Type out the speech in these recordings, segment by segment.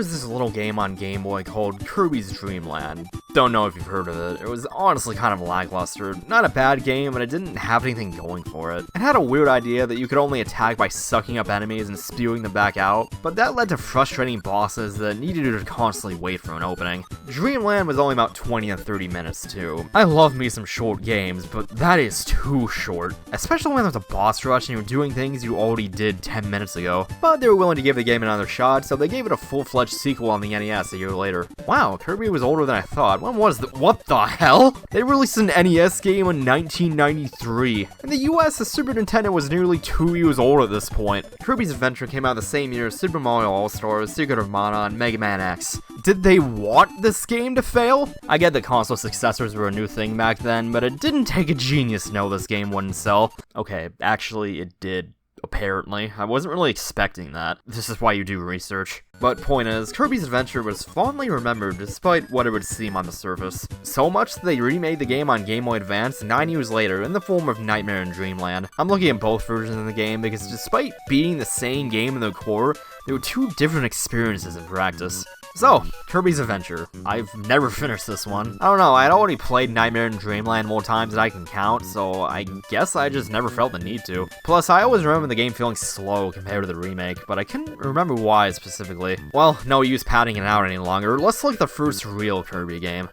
was this little game on Game Boy called Kirby's Dream Land. Don't know if you've heard of it. It was honestly kind of lackluster. Not a bad game, but it didn't have anything going for it. It had a weird idea that you could only attack by sucking up enemies and spewing them back out, but that led to frustrating bosses that needed you to constantly wait for an opening. Dreamland was only about 20 to 30 minutes too. I love me some short games, but that is too short. Especially when there's a boss rush and you're doing things you already did 10 minutes ago. But they were willing to give the game another shot, so they gave it a full-fledged sequel on the NES a year later. Wow, Kirby was older than I thought. When was the— what the hell? They released an NES game in 1993. In the US, the Super Nintendo was nearly 2 years old at this point. Kirby's Adventure came out the same year as Super Mario All-Stars, Secret of Mana, and Mega Man X. Did they want this game to fail? I get that console successors were a new thing back then, but it didn't take a genius to know this game wouldn't sell. Okay, actually it did. Apparently. I wasn't really expecting that. This is why you do research. But point is, Kirby's Adventure was fondly remembered despite what it would seem on the surface. So much that they remade the game on Game Boy Advance 9 years later in the form of Nightmare in Dreamland. I'm looking at both versions of the game because despite being the same game in the core, they were two different experiences in practice. So, Kirby's Adventure. I've never finished this one. I don't know, I'd already played Nightmare in Dreamland more times than I can count, so I guess I just never felt the need to. Plus, I always remember the game feeling slow compared to the remake, but I couldn't remember why specifically. Well, no use padding it out any longer, let's look at the first real Kirby game.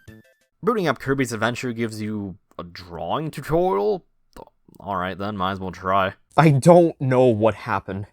Booting up Kirby's Adventure gives you a drawing tutorial? Alright then, might as well try. I don't know what happened.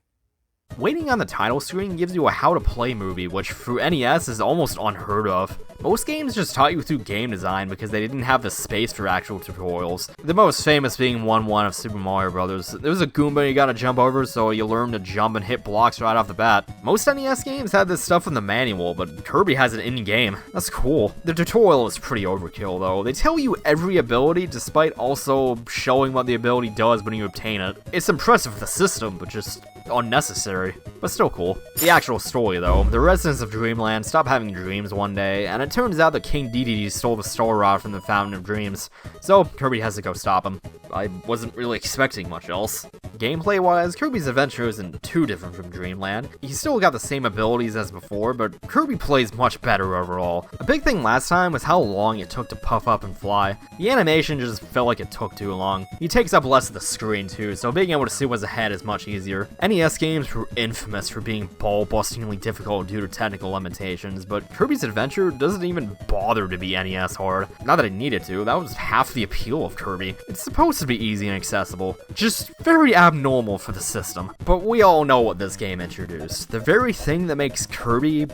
Waiting on the title screen gives you a how-to-play movie, which for NES is almost unheard of. Most games just taught you through game design because they didn't have the space for actual tutorials. The most famous being 1-1 of Super Mario Bros. There was a Goomba you gotta jump over, so you learn to jump and hit blocks right off the bat. Most NES games had this stuff in the manual, but Kirby has it in-game. That's cool. The tutorial is pretty overkill though. They tell you every ability despite also showing what the ability does when you obtain it. It's impressive for the system, but just unnecessary, but still cool. The actual story though, the residents of Dreamland stop having dreams one day, and it turns out that King Dedede stole the Star Rod from the Fountain of Dreams, so Kirby has to go stop him. I wasn't really expecting much else. Gameplay wise, Kirby's Adventure isn't too different from Dreamland. You still got the same abilities as before, but Kirby plays much better overall. A big thing last time was how long it took to puff up and fly. The animation just felt like it took too long. He takes up less of the screen too, so being able to see what's ahead is much easier. NES games were infamous for being ball-bustingly difficult due to technical limitations, but Kirby's Adventure doesn't even bother to be NES hard. Not that it needed to, that was half the appeal of Kirby. It's supposed to be easy and accessible, just very abnormal for the system. But we all know what this game introduced. The very thing that makes Kirby,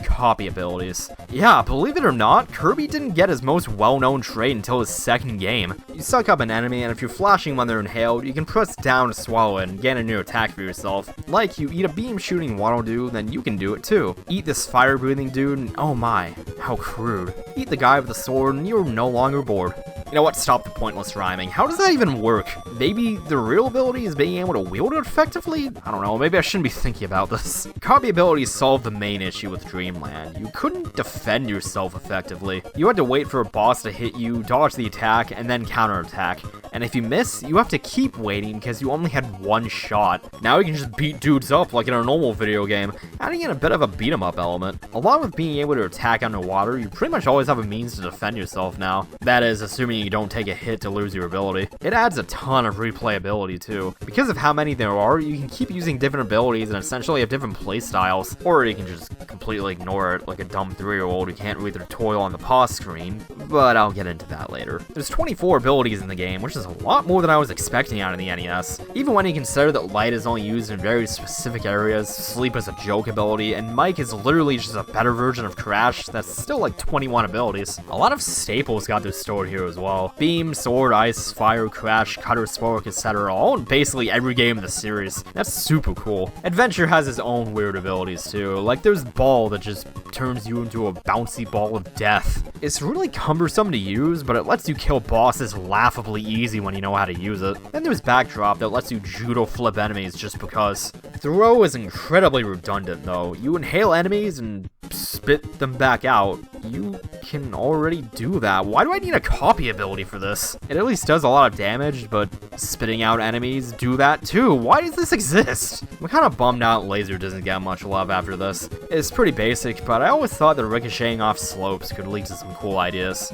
copy abilities. Yeah, believe it or not, Kirby didn't get his most well-known trait until his second game. You suck up an enemy, and if you're flashing when they're inhaled, you can press down to swallow it and get a new attack for yourself. Like, you eat a beam shooting waddle dude, then you can do it too. Eat this fire breathing dude, and oh my, how crude. Eat the guy with the sword, and you're no longer bored. You know what, stop the pointless rhyming. How does that even work? Maybe the real ability is being able to wield it effectively? I don't know, maybe I shouldn't be thinking about this. Copy abilities solved the main issue with Dreamland. You couldn't defend yourself effectively. You had to wait for a boss to hit you, dodge the attack, and then counterattack. And if you miss, you have to keep waiting because you only had one shot. Now you can just beat dudes up like in a normal video game, adding in a bit of a beat 'em up element. Along with being able to attack underwater, you pretty much always have a means to defend yourself now. That is, assuming you don't take a hit to lose your ability. It adds a ton of replayability too. Because of how many there are, you can keep using different abilities and essentially have different playstyles. Or you can just completely ignore it like a dumb 3-year-old who can't read the tutorial on the pause screen, but I'll get into that later. There's 24 abilities in the game, which is a lot more than I was expecting out of the NES. Even when you consider that Light is only used in very specific areas, Sleep is a joke ability, and Mike is literally just a better version of Crash that's still like 21 abilities. A lot of staples got their stored here as well. Beam, Sword, Ice, Fire, Crash, Cutter, Spark, etc. all in basically every game in the series. That's super cool. Adventure has its own weird abilities too, like there's Ball that just turns you into a bouncy ball of death. It's really cumbersome to use, but it lets you kill bosses laughably easy when you know how to use it. Then there's Backdrop that lets you judo flip enemies just because. Throw is incredibly redundant though. You inhale enemies and spit them back out. You can already do that. Why do I need a copy ability for this? It at least does a lot of damage, but spitting out enemies do that too. Why does this exist? I'm kind of bummed out laser doesn't get much love after this. It's pretty basic, but I always thought that ricocheting off slopes could lead to some cool ideas.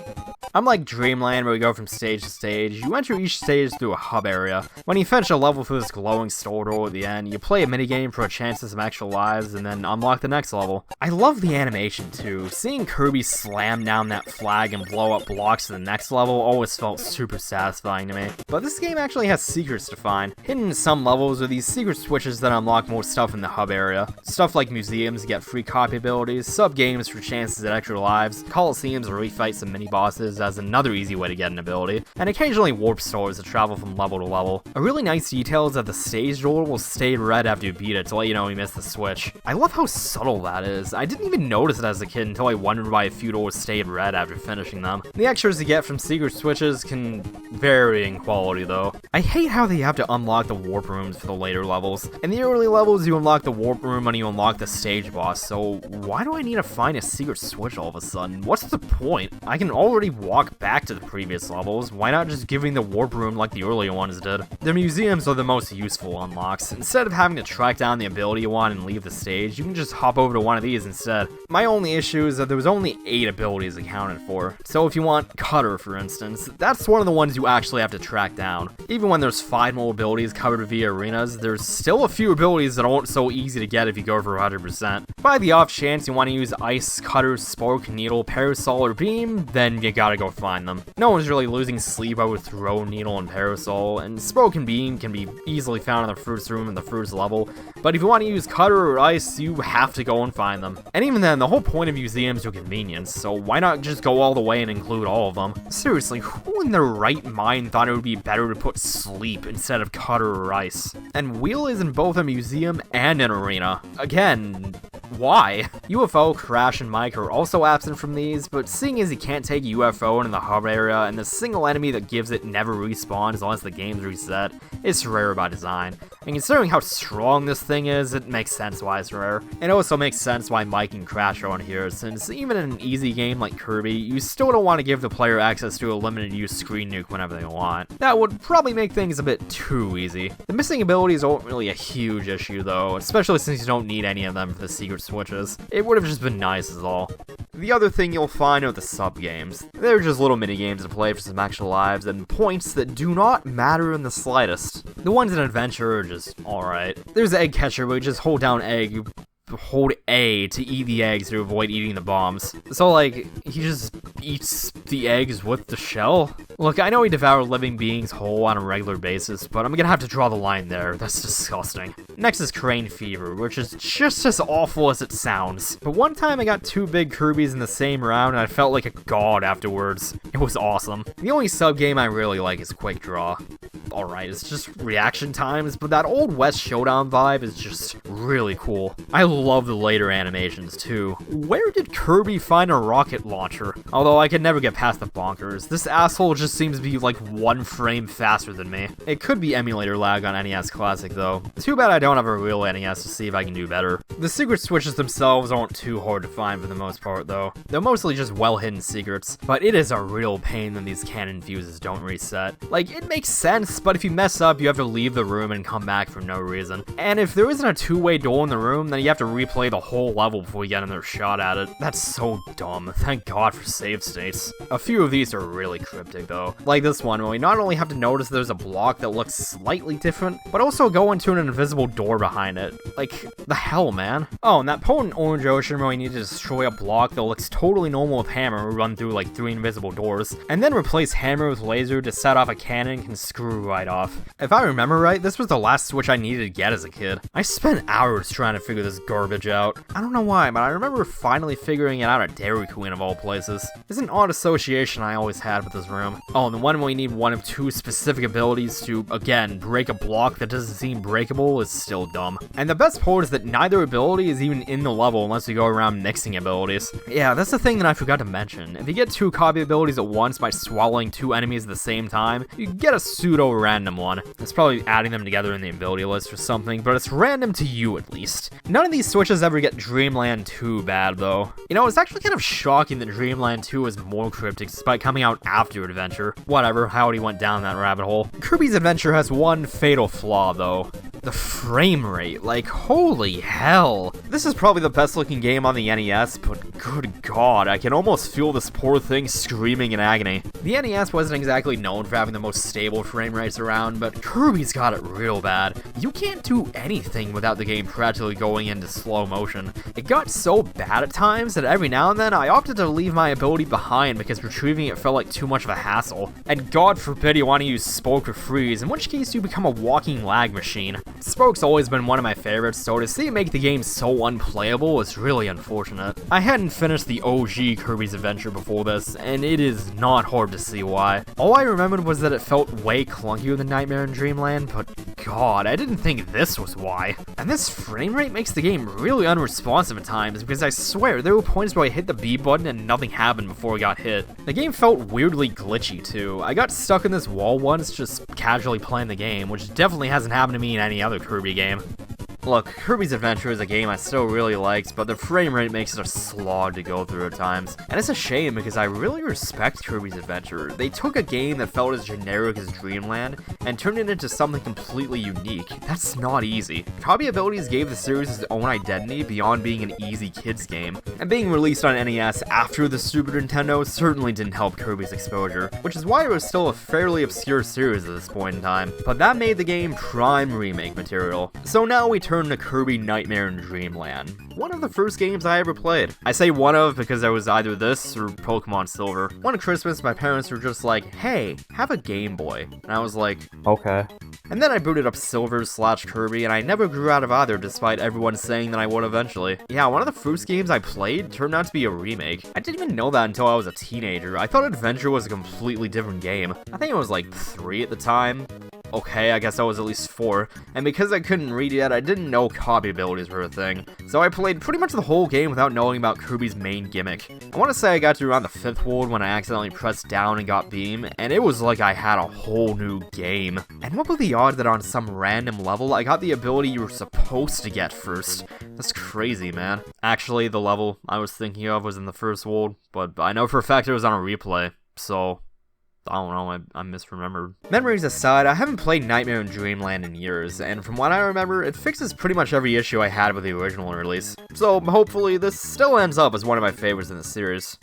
Unlike Dreamland, where we go from stage to stage, you enter each stage through a hub area. When you finish a level through this glowing store door at the end, you play a minigame for a chance at some extra lives, and then unlock the next level. I love the animation too. Seeing Kirby slam down that flag and blow up blocks to the next level always felt super satisfying to me. But this game actually has secrets to find. Hidden in some levels are these secret switches that unlock more stuff in the hub area. Stuff like museums to get free copy abilities, sub-games for chances at extra lives, coliseums where we fight some mini-bosses as another easy way to get an ability, and occasionally warp stores to travel from level to level. A really nice detail is that the stage door will stay red after you beat it to let you know you missed the switch. I love how subtle that is. I didn't even notice it as a kid until I wondered why a few doors stayed red after finishing them. The extras you get from secret switches can vary in quality though. I hate how they have to unlock the warp rooms for the later levels. In the early levels you unlock the warp room when you unlock the stage boss, so why do I need to find a secret switch all of a sudden? What's the point? I can already walk back to the previous levels. Why not just giving the warp room like the earlier ones did? The museums are the most useful unlocks. Instead of having to track down the ability you want and leave the stage, you can just hop over to one of these instead. My only issue is that there was only 8 abilities accounted for. So if you want Cutter, for instance, that's one of the ones you actually have to track down. Even when there's 5 more abilities covered via arenas, there's still a few abilities that aren't so easy to get if you go for 100%. By the off chance you want to use Ice, Cutter, Spark, Needle, Parasol, or Beam, then you gotta go find them. No one's really losing sleep over Throw, Needle, and Parasol, and Spark and Beam can be easily found in the first room in the first level, but if you want to use Cutter or Ice, you have to go and find them. And even then, the whole point of museums is convenience, so why not just go all the way and include all of them? Seriously, who in their right mind thought it would be better to put Sleep instead of Cutter or Ice? And Wheel is in both a museum and an arena. Again, why? UFO, Crash, and Mike are also absent from these, but seeing as you can't take UFO into the hub area, and the single enemy that gives it never respawns unless the game's reset, it's rare by design. And considering how strong this thing is, it makes sense why it's rare. It also makes sense why Mike and Crash are on here, since even in an easy game like Kirby, you still don't want to give the player access to a limited use screen nuke whenever they want. That would probably make things a bit too easy. The missing abilities aren't really a huge issue though, especially since you don't need any of them for the secret switches. It would have just been nice is all. The other thing you'll find are the sub-games. They're just little mini-games to play for some extra lives and points that do not matter in the slightest. The ones in Adventure are just alright. There's Egg Catcher where you just hold down egg, hold A to eat the eggs to avoid eating the bombs. So like, he just eats the eggs with the shell? Look, I know we devour living beings whole on a regular basis, but I'm gonna have to draw the line there. That's disgusting. Next is Crane Fever, which is just as awful as it sounds. But one time I got 2 big Kirbys in the same round and I felt like a god afterwards. It was awesome. The only sub-game I really like is Quick Draw. Alright, it's just reaction times, but that old West Showdown vibe is just really cool. I love the later animations too. Where did Kirby find a rocket launcher? Although I could never get past the bonkers. This asshole just seems to be like 1 frame faster than me. It could be emulator lag on NES Classic though. Too bad I don't have a real NES to see if I can do better. The secret switches themselves aren't too hard to find for the most part though. They're mostly just well-hidden secrets, but it is a real pain when these cannon fuses don't reset. Like, it makes sense, but if you mess up, you have to leave the room and come back for no reason. And if there isn't a 2-way door in the room, then you have to replay the whole level before you get another shot at it. That's so dumb. Thank God for save states. A few of these are really cryptic though. Like this one, where we not only have to notice there's a block that looks slightly different, but also go into an invisible door behind it. Like, the hell, man? Oh, and that potent orange ocean where we need to destroy a block that looks totally normal with Hammer, run through like 3 invisible doors, and then replace Hammer with laser to set off a cannon can screw right off. If I remember right, this was the last switch I needed to get as a kid. I spent hours trying to figure this garbage out. I don't know why, but I remember finally figuring it out at Dairy Queen of all places. There's an odd association I always had with this room. Oh, and the one where you need one of two specific abilities to, again, break a block that doesn't seem breakable is still dumb. And the best part is that neither ability is even in the level unless you go around mixing abilities. Yeah, that's the thing that I forgot to mention. If you get two copy abilities at once by swallowing two enemies at the same time, you get a pseudo-random one. It's probably adding them together in the ability list or something, but it's random to you at least. None of these switches ever get Dreamland 2 bad though. You know, it's actually kind of shocking that Dreamland 2 is more cryptic despite coming out after Adventure. Whatever, Howdy went down that rabbit hole. Kirby's Adventure has one fatal flaw though. The frame rate, like, holy hell. This is probably the best looking game on the NES, but good god, I can almost feel this poor thing screaming in agony. The NES wasn't exactly known for having the most stable frame rates around, but Kirby's got it real bad. You can't do anything without the game practically going into slow motion. It got so bad at times that every now and then I opted to leave my ability behind because retrieving it felt like too much of a hassle. And god forbid you want to use Spoke or Freeze, in which case you become a walking lag machine. Spoke's always been one of my favorites, so to see it make the game so unplayable is really unfortunate. I hadn't finished the OG Kirby's Adventure before this, and it is not hard to see why. All I remembered was that it felt way clunkier than Nightmare in Dreamland, but god, I didn't think this was why. And this frame rate makes the game really unresponsive at times, because I swear there were points where I hit the B button and nothing happened before I got hit. The game felt weirdly glitchy too. I got stuck in this wall once just casually playing the game, which definitely hasn't happened to me in any other Kirby game. Look, Kirby's Adventure is a game I still really liked, but the frame rate makes it a slog to go through at times. And it's a shame because I really respect Kirby's Adventure. They took a game that felt as generic as Dreamland and turned it into something completely unique. That's not easy. Copy abilities gave the series its own identity beyond being an easy kids game, and being released on NES after the Super Nintendo certainly didn't help Kirby's exposure, which is why it was still a fairly obscure series at this point in time. But that made the game prime remake material. So now we turn to Kirby Nightmare in Dreamland, one of the first games I ever played. I say one of because I was either this or Pokemon Silver. One Christmas, my parents were just like, hey, have a Game Boy. And I was like, Okay. And then I booted up Silver/Kirby, and I never grew out of either despite everyone saying that I would eventually. Yeah, one of the first games I played turned out to be a remake. I didn't even know that until I was a teenager. I thought Adventure was a completely different game. I think I was like 3 at the time. Okay, I guess I was at least 4, and because I couldn't read yet, I didn't know copy abilities were a thing. So I played pretty much the whole game without knowing about Kirby's main gimmick. I want to say I got to around the 5th world when I accidentally pressed down and got Beam, and it was like I had a whole new game. And what were the odds that on some random level, I got the ability you were supposed to get first? That's crazy, man. Actually, the level I was thinking of was in the 1st world, but I know for a fact it was on a replay, so I don't know, I misremembered. Memories aside, I haven't played Nightmare in Dreamland in years, and from what I remember, it fixes pretty much every issue I had with the original release. So hopefully this still ends up as one of my favorites in the series.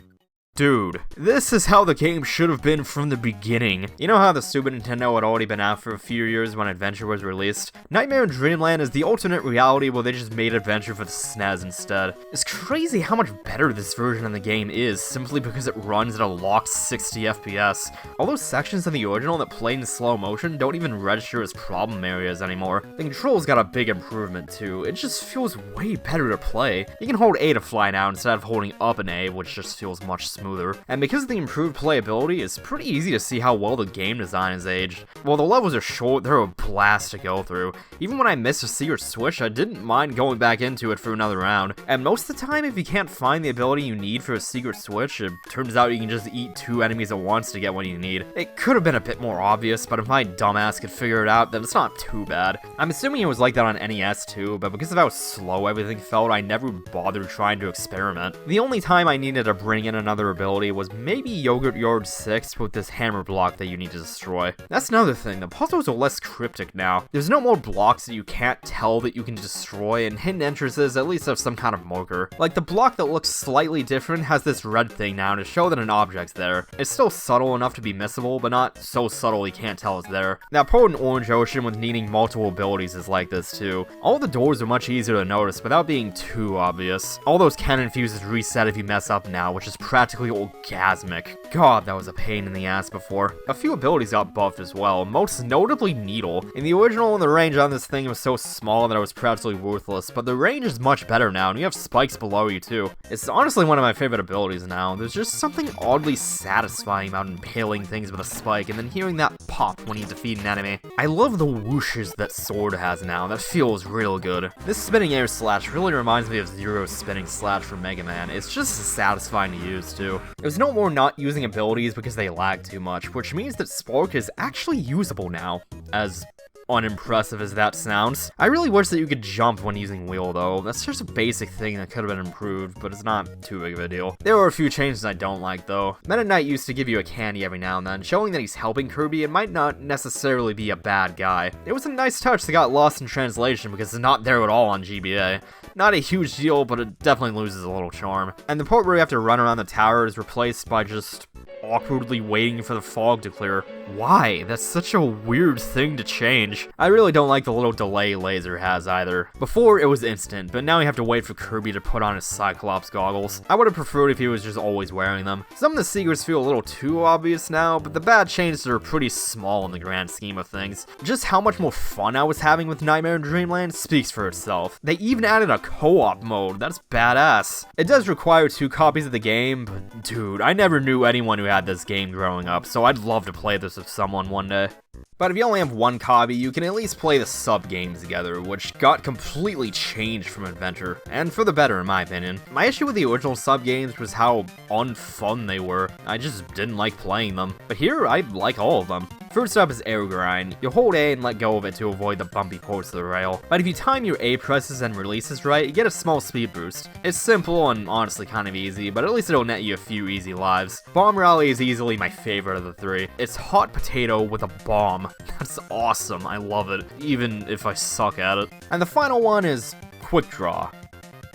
Dude, this is how the game should have been from the beginning. You know how the Super Nintendo had already been out for a few years when Adventure was released? Nightmare in Dreamland is the alternate reality where they just made Adventure for the SNES instead. It's crazy how much better this version of the game is simply because it runs at a locked 60 FPS. All those sections of the original that played in slow motion don't even register as problem areas anymore. The controls got a big improvement too. It just feels way better to play. You can hold A to fly now instead of holding up an A, which just feels much smoother. And because of the improved playability, it's pretty easy to see how well the game design has aged. While the levels are short, they're a blast to go through. Even when I missed a secret switch, I didn't mind going back into it for another round. And most of the time, if you can't find the ability you need for a secret switch, it turns out you can just eat 2 enemies at once to get what you need. It could have been a bit more obvious, but if my dumbass could figure it out, then it's not too bad. I'm assuming it was like that on NES too, but because of how slow everything felt, I never bothered trying to experiment. The only time I needed to bring in another ability was maybe Yogurt Yard 6 with this hammer block that you need to destroy. That's another thing, the puzzles are less cryptic now. There's no more blocks that you can't tell that you can destroy, and hidden entrances at least have some kind of marker. Like the block that looks slightly different has this red thing now to show that an object's there. It's still subtle enough to be missable, but not so subtle you can't tell it's there. That part in Orange Ocean with needing multiple abilities is like this too. All the doors are much easier to notice without being too obvious. All those cannon fuses reset if you mess up now, which is practically practically orgasmic. God, that was a pain in the ass before. A few abilities got buffed as well, most notably Needle. In the original, the range on this thing was so small that it was practically worthless, but the range is much better now, and you have spikes below you too. It's honestly one of my favorite abilities now. There's just something oddly satisfying about impaling things with a spike, and then hearing that pop when you defeat an enemy. I love the whooshes that Sword has now, that feels real good. This spinning air slash really reminds me of Zero's spinning slash from Mega Man. It's just satisfying to use too. There's no more not using abilities because they lag too much, which means that Spark is actually usable now, as unimpressive as that sounds. I really wish that you could jump when using Wheel though. That's just a basic thing that could have been improved, but it's not too big of a deal. There are a few changes I don't like though. Meta Knight used to give you a candy every now and then, showing that he's helping Kirby and might not necessarily be a bad guy. It was a nice touch that got lost in translation because it's not there at all on GBA. Not a huge deal, but it definitely loses a little charm. And the part where you have to run around the tower is replaced by just awkwardly waiting for the fog to clear. Why? That's such a weird thing to change. I really don't like the little delay laser has either. Before, it was instant, but now you have to wait for Kirby to put on his Cyclops goggles. I would have preferred if he was just always wearing them. Some of the secrets feel a little too obvious now, but the bad changes are pretty small in the grand scheme of things. Just how much more fun I was having with Nightmare in Dreamland speaks for itself. They even added a co-op mode. That's badass. It does require 2 copies of the game, but dude, I never knew anyone who had this game growing up, so I'd love to play this with someone one day. But if you only have 1 copy, you can at least play the sub-games together, which got completely changed from Adventure, and for the better in my opinion. My issue with the original sub-games was how unfun they were. I just didn't like playing them, but here I like all of them. First up is Air Grind. You hold A and let go of it to avoid the bumpy parts of the rail, but if you time your A presses and releases right, you get a small speed boost. It's simple and honestly kind of easy, but at least it'll net you a few easy lives. Bomb Rally is easily my favorite of the 3. It's hot potato with a bomb. That's awesome, I love it, even if I suck at it. And the final one is Quick Draw.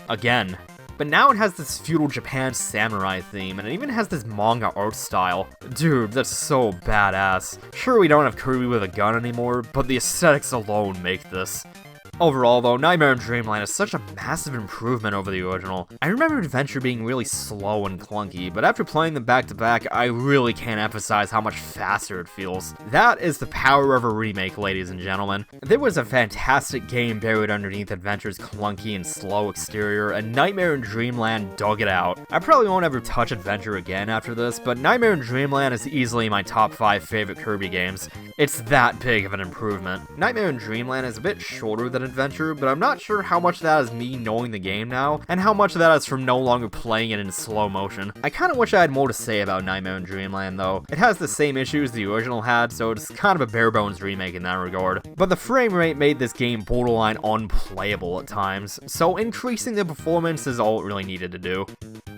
Again. But now it has this feudal Japan samurai theme, and it even has this manga art style. Dude, that's so badass. Sure, we don't have Kirby with a gun anymore, but the aesthetics alone make this. Overall though, Nightmare in Dreamland is such a massive improvement over the original. I remember Adventure being really slow and clunky, but after playing them back to back, I really can't emphasize how much faster it feels. That is the power of a remake, ladies and gentlemen. There was a fantastic game buried underneath Adventure's clunky and slow exterior, and Nightmare in Dreamland dug it out. I probably won't ever touch Adventure again after this, but Nightmare in Dreamland is easily my top 5 favorite Kirby games. It's that big of an improvement. Nightmare in Dreamland is a bit shorter than Adventure, but I'm not sure how much of that is me knowing the game now, and how much of that is from no longer playing it in slow motion. I kinda wish I had more to say about Nightmare in Dreamland though. It has the same issues the original had, so it's kind of a bare bones remake in that regard. But the frame rate made this game borderline unplayable at times, so increasing the performance is all it really needed to do.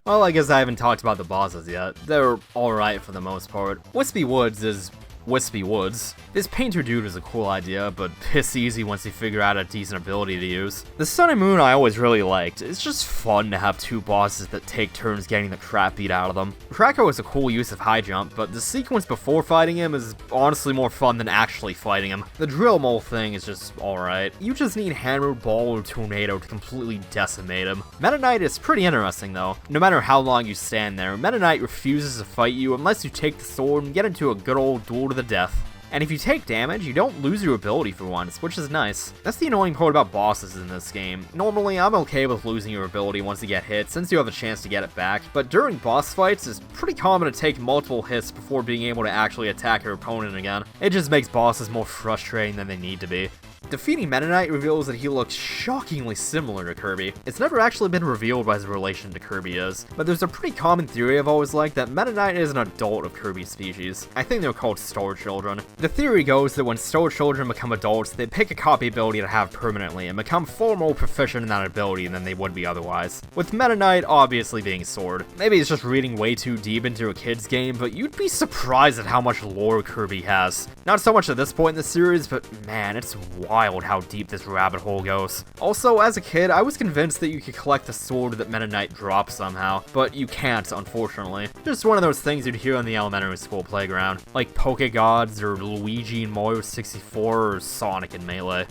Well, I guess I haven't talked about the bosses yet. They're alright for the most part. Wispy Woods is Wispy Woods. This painter dude is a cool idea, but piss easy once you figure out a decent ability to use. The Sun and Moon I always really liked. It's just fun to have 2 bosses that take turns getting the crap beat out of them. Krako is a cool use of high jump, but the sequence before fighting him is honestly more fun than actually fighting him. The drill mole thing is just alright. You just need Hammer, Ball, or Tornado to completely decimate him. Meta Knight is pretty interesting though. No matter how long you stand there, Meta Knight refuses to fight you unless you take the sword and get into a good old duel to the death. And if you take damage, you don't lose your ability for once, which is nice. That's the annoying part about bosses in this game. Normally, I'm okay with losing your ability once you get hit, since you have a chance to get it back, but during boss fights, it's pretty common to take multiple hits before being able to actually attack your opponent again. It just makes bosses more frustrating than they need to be. Defeating Meta Knight reveals that he looks shockingly similar to Kirby. It's never actually been revealed what his relation to Kirby is, but there's a pretty common theory I've always liked that Meta Knight is an adult of Kirby's species. I think they're called Star Children. The theory goes that when Star Children become adults, they pick a copy ability to have permanently and become far more proficient in that ability than they would be otherwise. With Meta Knight obviously being Sword. Maybe it's just reading way too deep into a kid's game, but you'd be surprised at how much lore Kirby has. Not so much at this point in the series, but man, it's wild how deep this rabbit hole goes. Also, as a kid, I was convinced that you could collect the sword that Meta Knight drops somehow, but you can't, unfortunately. Just one of those things you'd hear on the elementary school playground, like Poke Gods, or Luigi in Mario 64, or Sonic in Melee.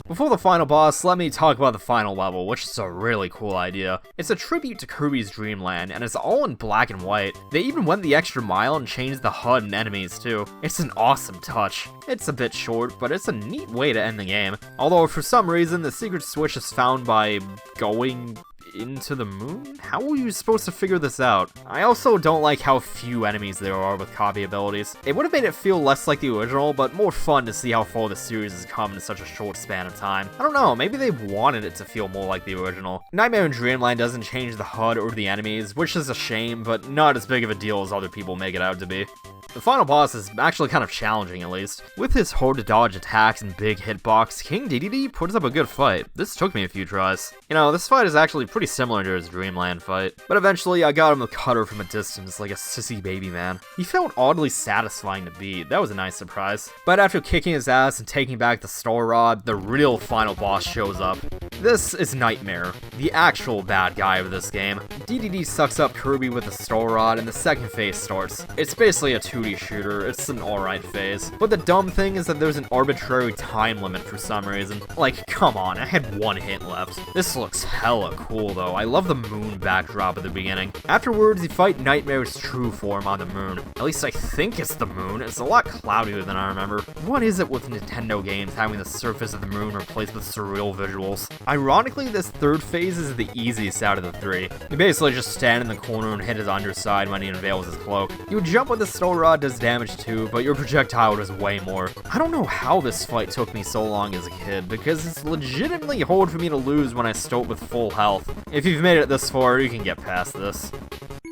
Before the final boss, let me talk about the final level, which is a really cool idea. It's a tribute to Kirby's Dreamland, and it's all in black and white. They even went the extra mile and changed the HUD and enemies too. It's an awesome touch. It's a bit short, but it's a neat way to end the game. Although for some reason, the secret switch is found by going into the moon? How are you supposed to figure this out? I also don't like how few enemies there are with copy abilities. It would have made it feel less like the original, but more fun to see how far the series has come in such a short span of time. I don't know, maybe they wanted it to feel more like the original. Nightmare in Dreamland doesn't change the HUD or the enemies, which is a shame, but not as big of a deal as other people make it out to be. The final boss is actually kind of challenging, at least. With his hard-to-dodge attacks and big hitbox, King Dedede puts up a good fight. This took me a few tries. You know, this fight is actually pretty similar to his Dreamland fight. But eventually, I got him to cutter from a distance like a sissy baby man. He felt oddly satisfying to beat. That was a nice surprise. But after kicking his ass and taking back the Star Rod, the real final boss shows up. This is Nightmare, the actual bad guy of this game. Dedede sucks up Kirby with the Star Rod and the second phase starts. It's basically a 2D shooter, it's an alright phase. But the dumb thing is that there's an arbitrary time limit for some reason. Like, come on, I had one hit left. This looks hella cool though, I love the moon backdrop at the beginning. Afterwards, you fight Nightmare's true form on the moon. At least I think it's the moon, it's a lot cloudier than I remember. What is it with Nintendo games having the surface of the moon replaced with surreal visuals? Ironically, this third phase is the easiest out of the three. You basically just stand in the corner and hit his underside when he unveils his cloak. You jump with the Star Rod does damage too, but your projectile does way more. I don't know how this fight took me so long as a kid, because it's legitimately hard for me to lose when I start with full health. If you've made it this far, you can get past this.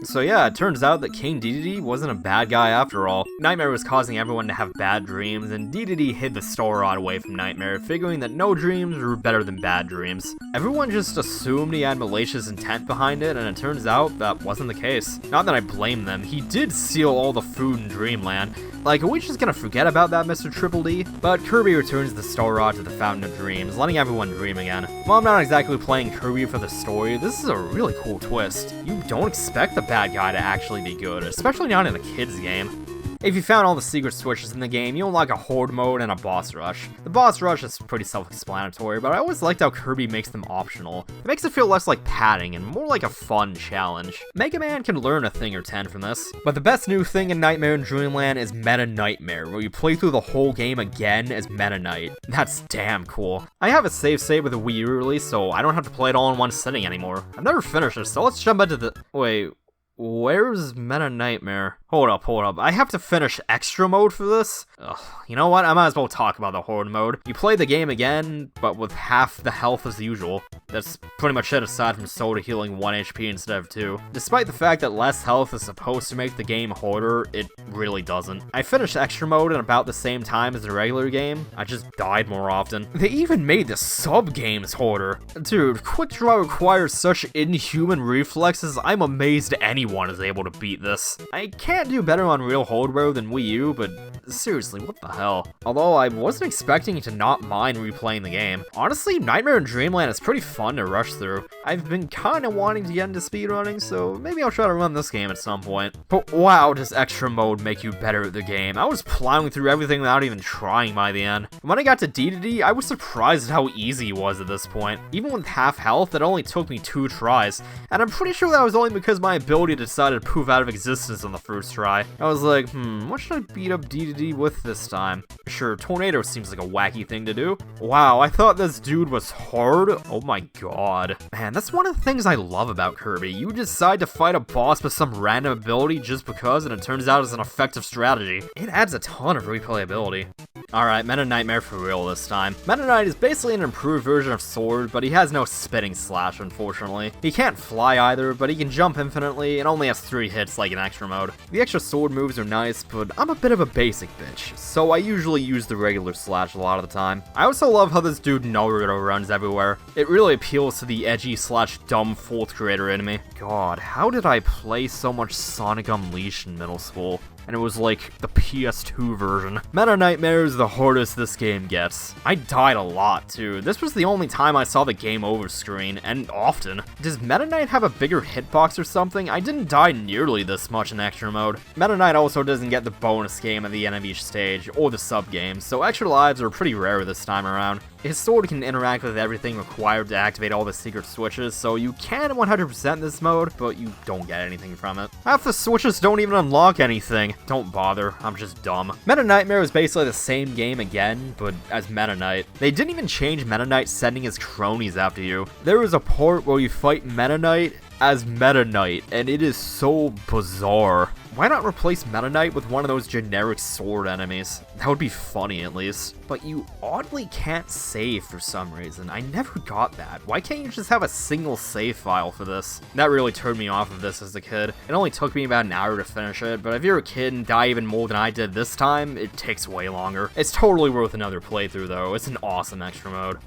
So yeah, it turns out that King Dedede wasn't a bad guy after all. Nightmare was causing everyone to have bad dreams, and Dedede hid the Star Rod away from Nightmare, figuring that no dreams were better than bad dreams. Everyone just assumed he had malicious intent behind it, and it turns out that wasn't the case. Not that I blame them, he did steal all the food in Dreamland. Like, are we just gonna forget about that, Mr. Triple D? But Kirby returns the Star Rod to the Fountain of Dreams, letting everyone dream again. While I'm not exactly playing Kirby for the story, this is a really cool twist. You don't expect the bad guy to actually be good, especially not in a kid's game. If you found all the secret switches in the game, you unlock a horde mode and a boss rush. The boss rush is pretty self-explanatory, but I always liked how Kirby makes them optional. It makes it feel less like padding and more like a fun challenge. Mega Man can learn a thing or 10 from this. But the best new thing in Nightmare in Dreamland is Meta Nightmare, where you play through the whole game again as Meta Knight. That's damn cool. I have a save with the Wii U release, so I don't have to play it all in one sitting anymore. I've never finished it, so let's jump into the... Wait, where's Meta Nightmare? Hold up. I have to finish extra mode for this? Ugh, you know what? I might as well talk about the horde mode. You play the game again, but with half the health as usual. That's pretty much it aside from Soda healing 1 HP instead of 2. Despite the fact that less health is supposed to make the game harder, it really doesn't. I finished extra mode at about the same time as the regular game. I just died more often. They even made the sub-games harder. Dude, quick draw requires such inhuman reflexes, I'm amazed anyone is able to beat this. I can't do better on real hardware than Wii U, but seriously, what the hell? Although I wasn't expecting to not mind replaying the game. Honestly, Nightmare in Dreamland is pretty fun to rush through. I've been kinda wanting to get into speedrunning, so maybe I'll try to run this game at some point. But wow, does extra mode make you better at the game. I was plowing through everything without even trying by the end. When I got to Dedede, I was surprised at how easy it was at this point. Even with half health, it only took me 2 tries, and I'm pretty sure that was only because my ability decided to poof out of existence on the first try. I was like, what should I beat up Dedede with this time? Sure, Tornado seems like a wacky thing to do. Wow, I thought this dude was hard? Oh my god. Man, that's one of the things I love about Kirby. You decide to fight a boss with some random ability just because, and it turns out it's an effective strategy. It adds a ton of replayability. Alright, Meta Nightmare for real this time. Meta Knight is basically an improved version of Sword, but he has no spitting slash, unfortunately. He can't fly either, but he can jump infinitely and only has 3 hits like in extra mode. The extra sword moves are nice, but I'm a bit of a basic bitch, so I usually use the regular slash a lot of the time. I also love how this dude Naruto runs everywhere. It really appeals to the edgy slash dumb 4th grader in me. God, how did I play so much Sonic Unleashed in middle school? and it was like the PS2 version. Meta Nightmare is the hardest this game gets. I died a lot too. This was the only time I saw the game over screen, and often. Does Meta Knight have a bigger hitbox or something? I didn't die nearly this much in extra mode. Meta Knight also doesn't get the bonus game at the end of each stage, or the sub-games, so extra lives are pretty rare this time around. His sword can interact with everything required to activate all the secret switches, so you can 100% this mode, but you don't get anything from it. Half the switches don't even unlock anything. Don't bother, I'm just dumb. Meta Nightmare is basically the same game again, but as Meta Knight. They didn't even change Meta Knight sending his cronies after you. There is a part where you fight Meta Knight as Meta Knight, and it is so bizarre. Why not replace Meta Knight with one of those generic sword enemies? That would be funny at least. But you oddly can't save for some reason. I never got that. Why can't you just have a single save file for this? That really turned me off of this as a kid. It only took me about an hour to finish it, but if you're a kid and die even more than I did this time, it takes way longer. It's totally worth another playthrough though. It's an awesome extra mode.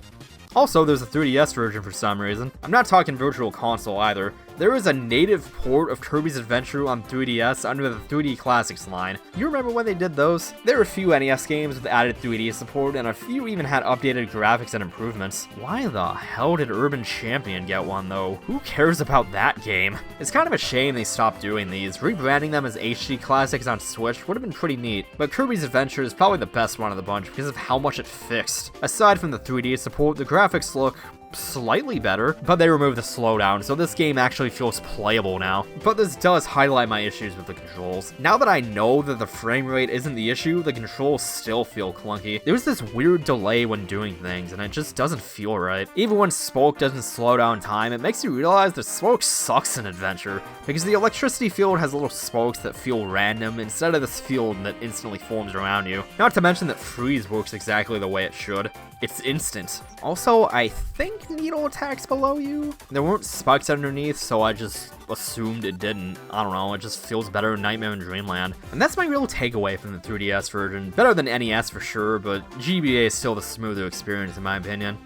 Also, there's a 3DS version for some reason. I'm not talking Virtual Console either. There is a native port of Kirby's Adventure on 3DS under the 3D Classics line. You remember when they did those? There are a few NES games with added 3D support, and a few even had updated graphics and improvements. Why the hell did Urban Champion get one though? Who cares about that game? It's kind of a shame they stopped doing these. Rebranding them as HD Classics on Switch would have been pretty neat, but Kirby's Adventure is probably the best one of the bunch because of how much it fixed. Aside from the 3D support, the graphics look slightly better, but they removed the slowdown, so this game actually feels playable now. But this does highlight my issues with the controls. Now that I know that the frame rate isn't the issue, the controls still feel clunky. There's this weird delay when doing things, and it just doesn't feel right. Even when smoke doesn't slow down time, it makes you realize that smoke sucks in Adventure, because the electricity field has little smokes that feel random instead of this field that instantly forms around you. Not to mention that freeze works exactly the way it should. It's instant. Also, I think needle attacks below you? There weren't spikes underneath, so I just assumed it didn't. I don't know, it just feels better in Nightmare in Dreamland. And that's my real takeaway from the 3DS version. Better than NES for sure, but GBA is still the smoother experience in my opinion.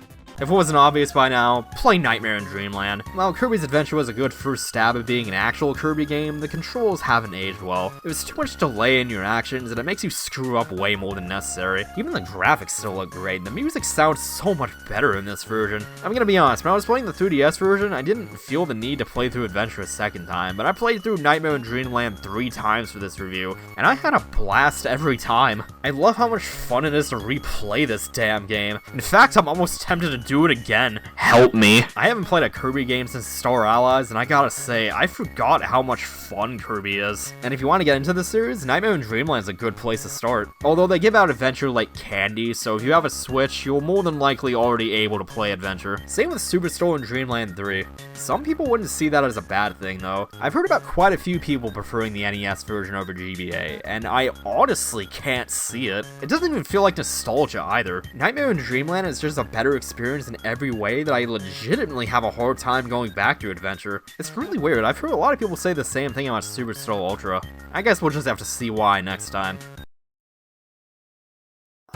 If it wasn't obvious by now, play Nightmare in Dreamland. While Kirby's Adventure was a good first stab at being an actual Kirby game, the controls haven't aged well. There's too much delay in your actions, and it makes you screw up way more than necessary. Even the graphics still look great, and the music sounds so much better in this version. I'm gonna be honest, when I was playing the 3DS version, I didn't feel the need to play through Adventure a second time, but I played through Nightmare in Dreamland 3 times for this review, and I had a blast every time. I love how much fun it is to replay this damn game. In fact, I'm almost tempted to do it again. Help me. I haven't played a Kirby game since Star Allies, and I gotta say, I forgot how much fun Kirby is. And if you want to get into the series, Nightmare in Dreamland is a good place to start. Although they give out Adventure like candy, so if you have a Switch, you're more than likely already able to play Adventure. Same with Superstore and Dreamland 3. Some people wouldn't see that as a bad thing though. I've heard about quite a few people preferring the NES version over GBA, and I honestly can't see it. It doesn't even feel like nostalgia either. Nightmare in Dreamland is just a better experience in every way that I legitimately have a hard time going back to Adventure. It's really weird. I've heard a lot of people say the same thing about Superstore Ultra. I guess we'll just have to see why next time.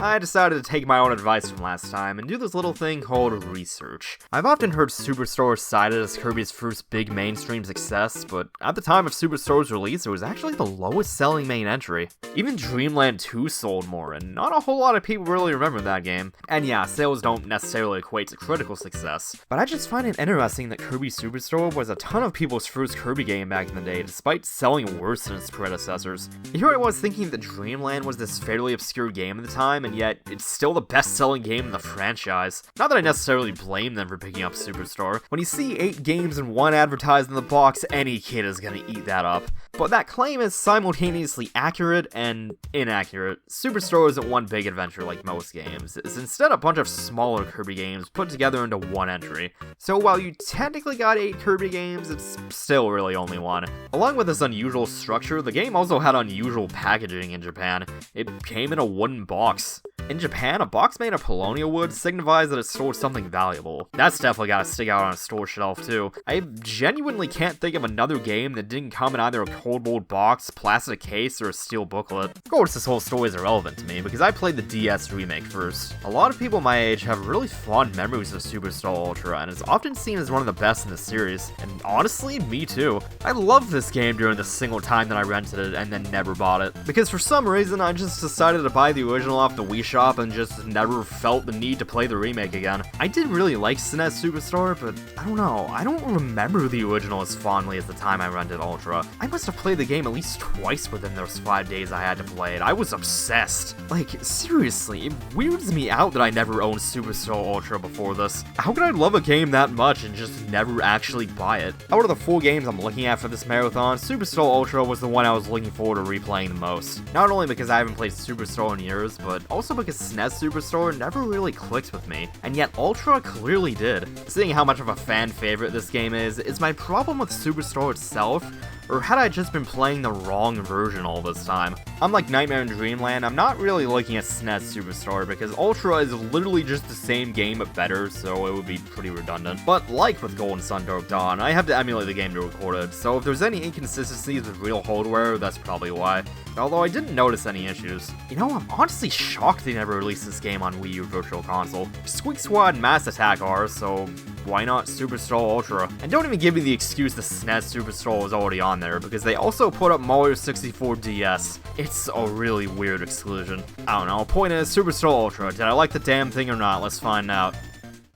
I decided to take my own advice from last time and do this little thing called research. I've often heard Superstore cited as Kirby's first big mainstream success, but at the time of Superstore's release, it was actually the lowest selling main entry. Even Dreamland 2 sold more, and not a whole lot of people really remember that game. And yeah, sales don't necessarily equate to critical success, but I just find it interesting that Kirby Superstore was a ton of people's first Kirby game back in the day, despite selling worse than its predecessors. Here I was thinking that Dreamland was this fairly obscure game at the time, and yet it's still the best-selling game in the franchise. Not that I necessarily blame them for picking up Superstore. When you see 8 games and 1 advertised in the box, any kid is gonna eat that up. But that claim is simultaneously accurate and inaccurate. Superstore isn't one big adventure like most games. It's instead a bunch of smaller Kirby games put together into one entry. So while you technically got 8 Kirby games, it's still really only one. Along with this unusual structure, the game also had unusual packaging in Japan. It came in a wooden box. In Japan, a box made of paulownia wood signifies that it stores something valuable. That's definitely gotta stick out on a store shelf too. I genuinely can't think of another game that didn't come in either a cardboard box, plastic case, or a steel booklet. Of course, this whole story is irrelevant to me because I played the DS remake first. A lot of people my age have really fond memories of Superstar Ultra, and is often seen as one of the best in the series, and honestly, me too. I loved this game during the single time that I rented it and then never bought it, because for some reason I just decided to buy the original off the Wii shop and just never felt the need to play the remake again. I did really like SNES Superstar, but I don't know, I don't remember the original as fondly as the time I rented Ultra. I must have played the game at least twice within those 5 days I had to play it. I was obsessed. Like, seriously, it weirds me out that I never owned Superstar Ultra before this. How could I love a game that much and just never actually buy it? Out of the 4 games I'm looking at for this marathon, Superstar Ultra was the one I was looking forward to replaying the most. Not only because I haven't played Superstar in years, but also because SNES Superstar never really clicked with me, and yet Ultra clearly did. Seeing how much of a fan favorite this game is my problem with Superstar itself, or had I just been playing the wrong version all this time? Unlike Nightmare in Dreamland, I'm not really looking at SNES Superstar because Ultra is literally just the same game but better, so it would be pretty redundant. But like with Golden Sun Dark Dawn, I have to emulate the game to record it, so if there's any inconsistencies with real hardware, that's probably why. Although I didn't notice any issues. You know, I'm honestly shocked they never released this game on Wii U Virtual Console. Squeak Squad and Mass Attack are, so why not Superstar Ultra? And don't even give me the excuse the SNES Superstar was already on there, because they also put up Mario 64 DS. It's a really weird exclusion. I don't know, point is, Superstar Ultra, did I like the damn thing or not? Let's find out.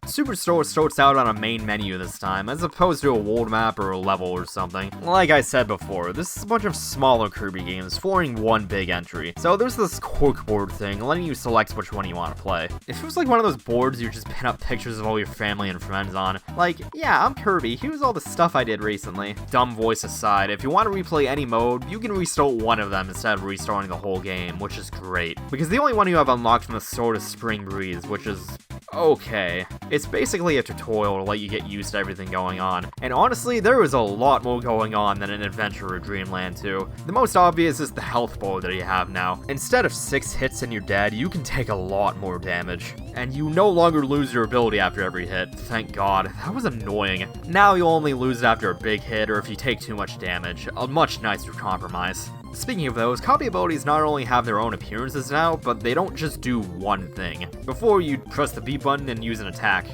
Superstore starts out on a main menu this time, as opposed to a world map or a level or something. Like I said before, this is a bunch of smaller Kirby games forming one big entry. So there's this cork board thing, letting you select which one you want to play. It feels like one of those boards you just pin up pictures of all your family and friends on. Like, yeah, I'm Kirby, here's all the stuff I did recently. Dumb voice aside, if you want to replay any mode, you can restart one of them instead of restarting the whole game, which is great. Because the only one you have unlocked from the start is Spring Breeze, which is okay. It's basically a tutorial to let you get used to everything going on, and honestly, there is a lot more going on than an Adventure or Dreamland 2. The most obvious is the health bar that you have now. Instead of 6 hits and you're dead, you can take a lot more damage. And you no longer lose your ability after every hit, thank god, that was annoying. Now you'll only lose it after a big hit or if you take too much damage, a much nicer compromise. Speaking of those, copy abilities not only have their own appearances now, but they don't just do one thing. Before, you'd press the B button and use an attack.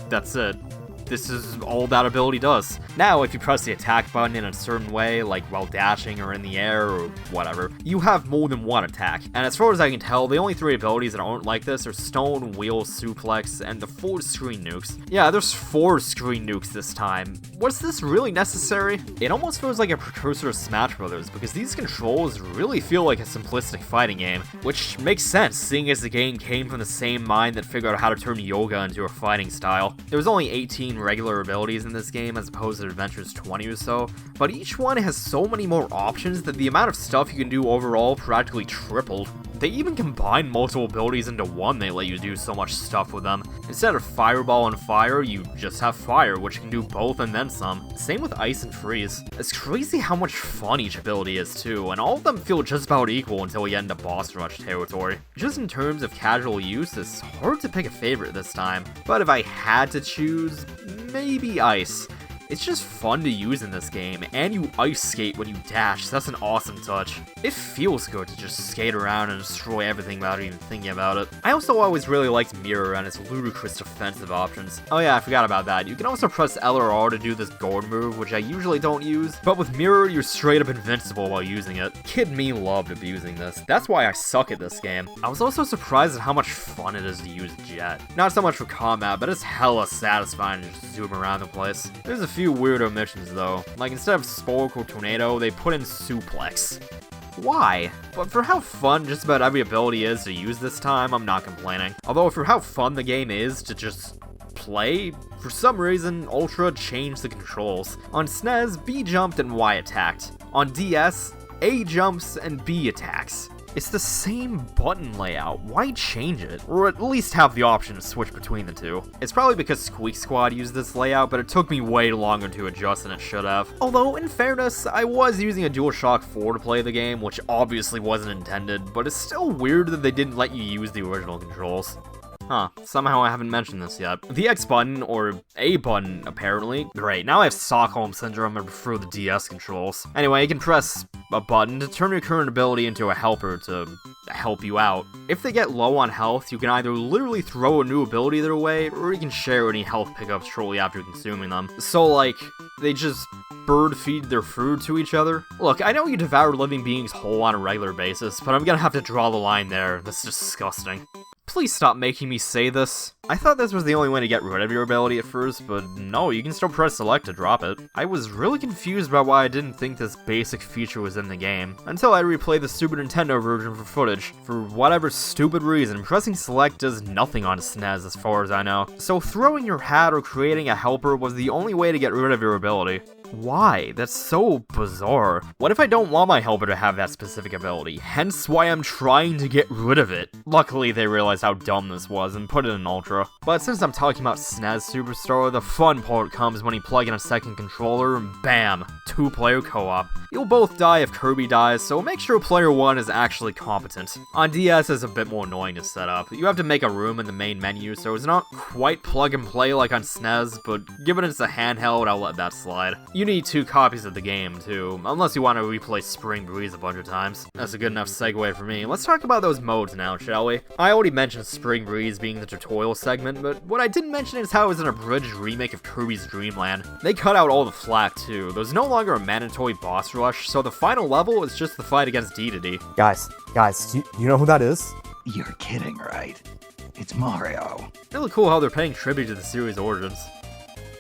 That's it. This is all that ability does. Now, if you press the attack button in a certain way, like while dashing or in the air or whatever, you have more than one attack. And as far as I can tell, the only 3 abilities that aren't like this are Stone, Wheel, Suplex, and the 4 screen nukes. Yeah, there's 4 screen nukes this time. Was this really necessary? It almost feels like a precursor to Smash Bros. Because these controls really feel like a simplistic fighting game, which makes sense seeing as the game came from the same mind that figured out how to turn yoga into a fighting style. There was only 18 regular abilities in this game as opposed to Adventure's 20 or so, but each one has so many more options that the amount of stuff you can do overall practically tripled. They even combine multiple abilities into one, they let you do so much stuff with them. Instead of Fireball and Fire, you just have Fire, which can do both and then some. Same with Ice and Freeze. It's crazy how much fun each ability is too, and all of them feel just about equal until we get into boss rush territory. Just in terms of casual use, it's hard to pick a favorite this time, but if I had to choose, maybe Ice. It's just fun to use in this game, and you ice skate when you dash, so that's an awesome touch. It feels good to just skate around and destroy everything without even thinking about it. I also always really liked Mirror and its ludicrous defensive options. Oh yeah, I forgot about that. You can also press L or R to do this guard move, which I usually don't use, but with Mirror, you're straight up invincible while using it. Kid me loved abusing this. That's why I suck at this game. I was also surprised at how much fun it is to use Jet. Not so much for combat, but it's hella satisfying to just zoom around the place. There's a few weird omissions though, like instead of Spork or Tornado, they put in Suplex. Why? But for how fun just about every ability is to use this time, I'm not complaining. Although for how fun the game is to just play, for some reason, Ultra changed the controls. On SNES, B jumped and Y attacked. On DS, A jumps and B attacks. It's the same button layout, why change it? Or at least have the option to switch between the two. It's probably because Squeak Squad used this layout, but it took me way longer to adjust than it should have. Although, in fairness, I was using a DualShock 4 to play the game, which obviously wasn't intended, but it's still weird that they didn't let you use the original controls. Huh, somehow I haven't mentioned this yet. The X button, or A button, apparently. Great, now I have Stockholm Syndrome and prefer the DS controls. Anyway, you can press a button to turn your current ability into a helper to help you out. If they get low on health, you can either literally throw a new ability their way, or you can share any health pickups shortly after consuming them. So like, they just bird feed their food to each other? Look, I know you devour living beings whole on a regular basis, but I'm gonna have to draw the line there. That's disgusting. Please stop making me say this. I thought this was the only way to get rid of your ability at first, but no, you can still press select to drop it. I was really confused by why I didn't think this basic feature was in the game, until I replayed the Super Nintendo version for footage. For whatever stupid reason, pressing select does nothing on SNES as far as I know, so throwing your hat or creating a helper was the only way to get rid of your ability. Why? That's so bizarre. What if I don't want my helper to have that specific ability? Hence why I'm trying to get rid of it. Luckily, they realized how dumb this was and put it in Ultra. But since I'm talking about SNES Superstar, the fun part comes when you plug in a second controller and bam, 2-player co-op. You'll both die if Kirby dies, so make sure player 1 is actually competent. On DS, it's a bit more annoying to set up. You have to make a room in the main menu, so it's not quite plug and play like on SNES, but given it's a handheld, I'll let that slide. You need 2 copies of the game, too, unless you want to replay Spring Breeze a bunch of times. That's a good enough segue for me. Let's talk about those modes now, shall we? I already mentioned Spring Breeze being the tutorial segment, but what I didn't mention is how it was an abridged remake of Kirby's Dream Land. They cut out all the flack, too. There's no longer a mandatory boss rush, so the final level is just the fight against Dedede. Guys, do you know who that is? You're kidding, right? It's Mario. Really cool how they're paying tribute to the series' origins.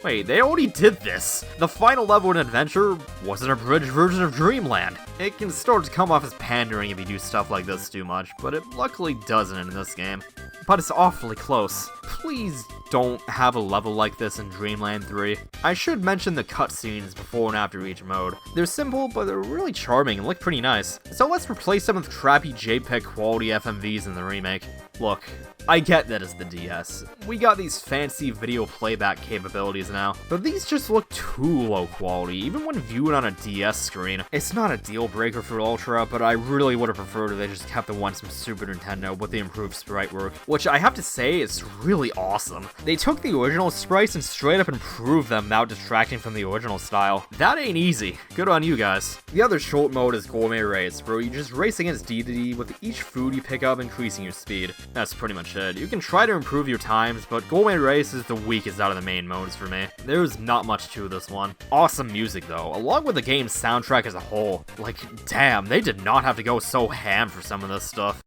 Wait, they already did this! The final level in Adventure was an abridged version of Dreamland. It can start to come off as pandering if you do stuff like this too much, but it luckily doesn't in this game. But it's awfully close. Please don't have a level like this in Dreamland 3. I should mention the cutscenes before and after each mode. They're simple, but they're really charming and look pretty nice. So let's replace them with crappy JPEG quality FMVs in the remake. Look, I get that it's the DS. We got these fancy video playback capabilities now, but these just look too low quality, even when viewed on a DS screen. It's not a deal breaker for Ultra, but I really would have preferred if they just kept the ones from Super Nintendo with the improved sprite work, which I have to say is really awesome. They took the original sprites and straight up improved them without detracting from the original style. That ain't easy. Good on you guys. The other short mode is Gourmet Race, where you just race against Dedede with each food you pick up increasing your speed. That's pretty much it. You can try to improve your times, but Gourmet Race is the weakest out of the main modes for me. There's not much to this one. Awesome music though, along with the game's soundtrack as a whole. Like, damn, they did not have to go so ham for some of this stuff.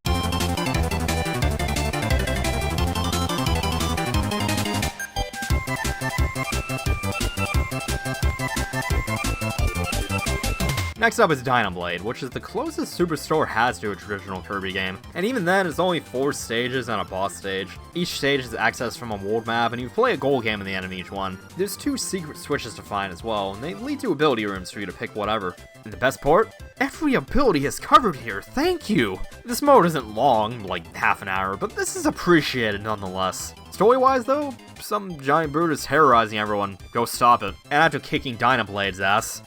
Next up is Dynablade, which is the closest Superstore has to a traditional Kirby game, and even then it's only 4 stages and a boss stage. Each stage is accessed from a world map, and you play a goal game in the end of each one. There's 2 secret switches to find as well, and they lead to ability rooms for you to pick whatever. And the best part? Every ability is covered here, thank you! This mode isn't long, like half an hour, but this is appreciated nonetheless. Story-wise though, some giant bird is terrorizing everyone. Go stop it. And after kicking Dynablade's ass,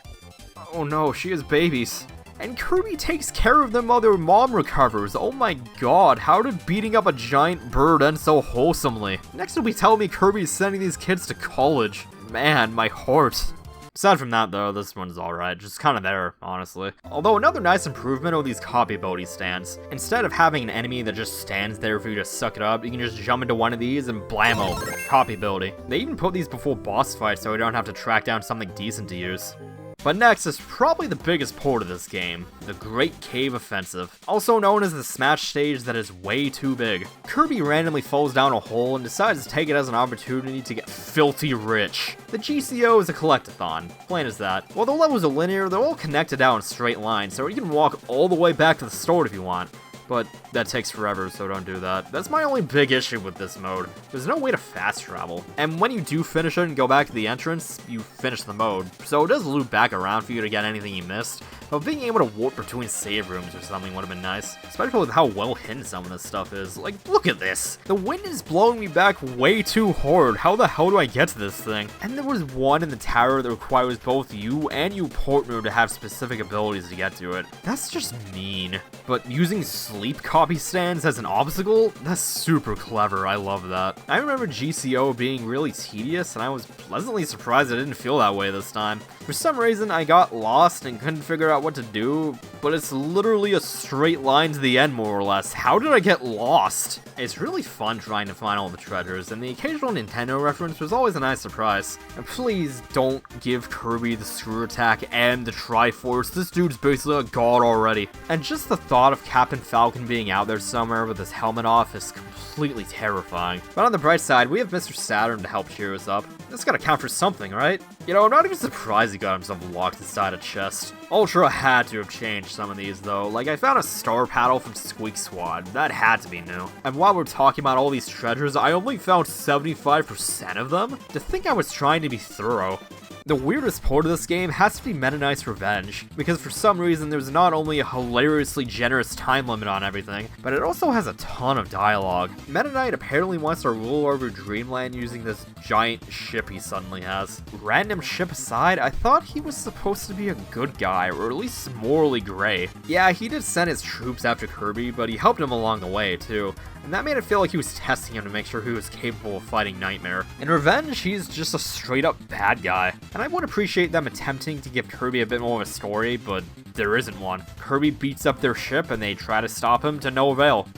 oh no, she has babies. And Kirby takes care of them while their mom recovers. Oh my god, how did beating up a giant bird end so wholesomely? Next will be telling me Kirby's sending these kids to college. Man, my heart. Aside from that though, this one's alright, just kinda there, honestly. Although another nice improvement are these copy ability stands. Instead of having an enemy that just stands there for you to suck it up, you can just jump into one of these and blammo, copy ability. They even put these before boss fights so you don't have to track down something decent to use. But next is probably the biggest part of this game, the Great Cave Offensive, also known as the Smash stage that is way too big. Kirby randomly falls down a hole and decides to take it as an opportunity to get filthy rich. The GCO is a collectathon, plain as that. While the levels are linear, they're all connected out in straight lines, so you can walk all the way back to the start if you want. But that takes forever, so don't do that. That's my only big issue with this mode. There's no way to fast travel. And when you do finish it and go back to the entrance, you finish the mode. So it does loop back around for you to get anything you missed. But being able to warp between save rooms or something would have been nice. Especially with how well hidden some of this stuff is. Like, look at this! The wind is blowing me back way too hard. How the hell do I get to this thing? And there was one in the tower that requires both you and your partner to have specific abilities to get to it. That's just mean. But using sleep copy stands as an obstacle? That's super clever, I love that. I remember GCO being really tedious, and I was pleasantly surprised it didn't feel that way this time. For some reason, I got lost and couldn't figure out what to do, but it's literally a straight line to the end, more or less. How did I get lost? It's really fun trying to find all the treasures, and the occasional Nintendo reference was always a nice surprise. And please don't give Kirby the screw attack and the Triforce. This dude's basically a god already. And just the thought of Captain Falcon being out there somewhere with his helmet off is completely terrifying. But on the bright side, we have Mr. Saturn to help cheer us up. That's gotta count for something, right? You know, I'm not even surprised he got himself locked inside a chest. Ultra had to have changed some of these though. Like, I found a star paddle from Squeak Squad. That had to be new. And while we're talking about all these treasures, I only found 75% of them? To think I was trying to be thorough. The weirdest part of this game has to be Meta Knight's Revenge, because for some reason there's not only a hilariously generous time limit on everything, but it also has a ton of dialogue. Meta Knight apparently wants to rule over Dreamland using this giant ship he suddenly has. Random ship aside, I thought he was supposed to be a good guy, or at least morally gray. Yeah, he did send his troops after Kirby, but he helped him along the way too. And that made it feel like he was testing him to make sure he was capable of fighting Nightmare. In Revenge, he's just a straight up bad guy. And I would appreciate them attempting to give Kirby a bit more of a story, but there isn't one. Kirby beats up their ship and they try to stop him to no avail.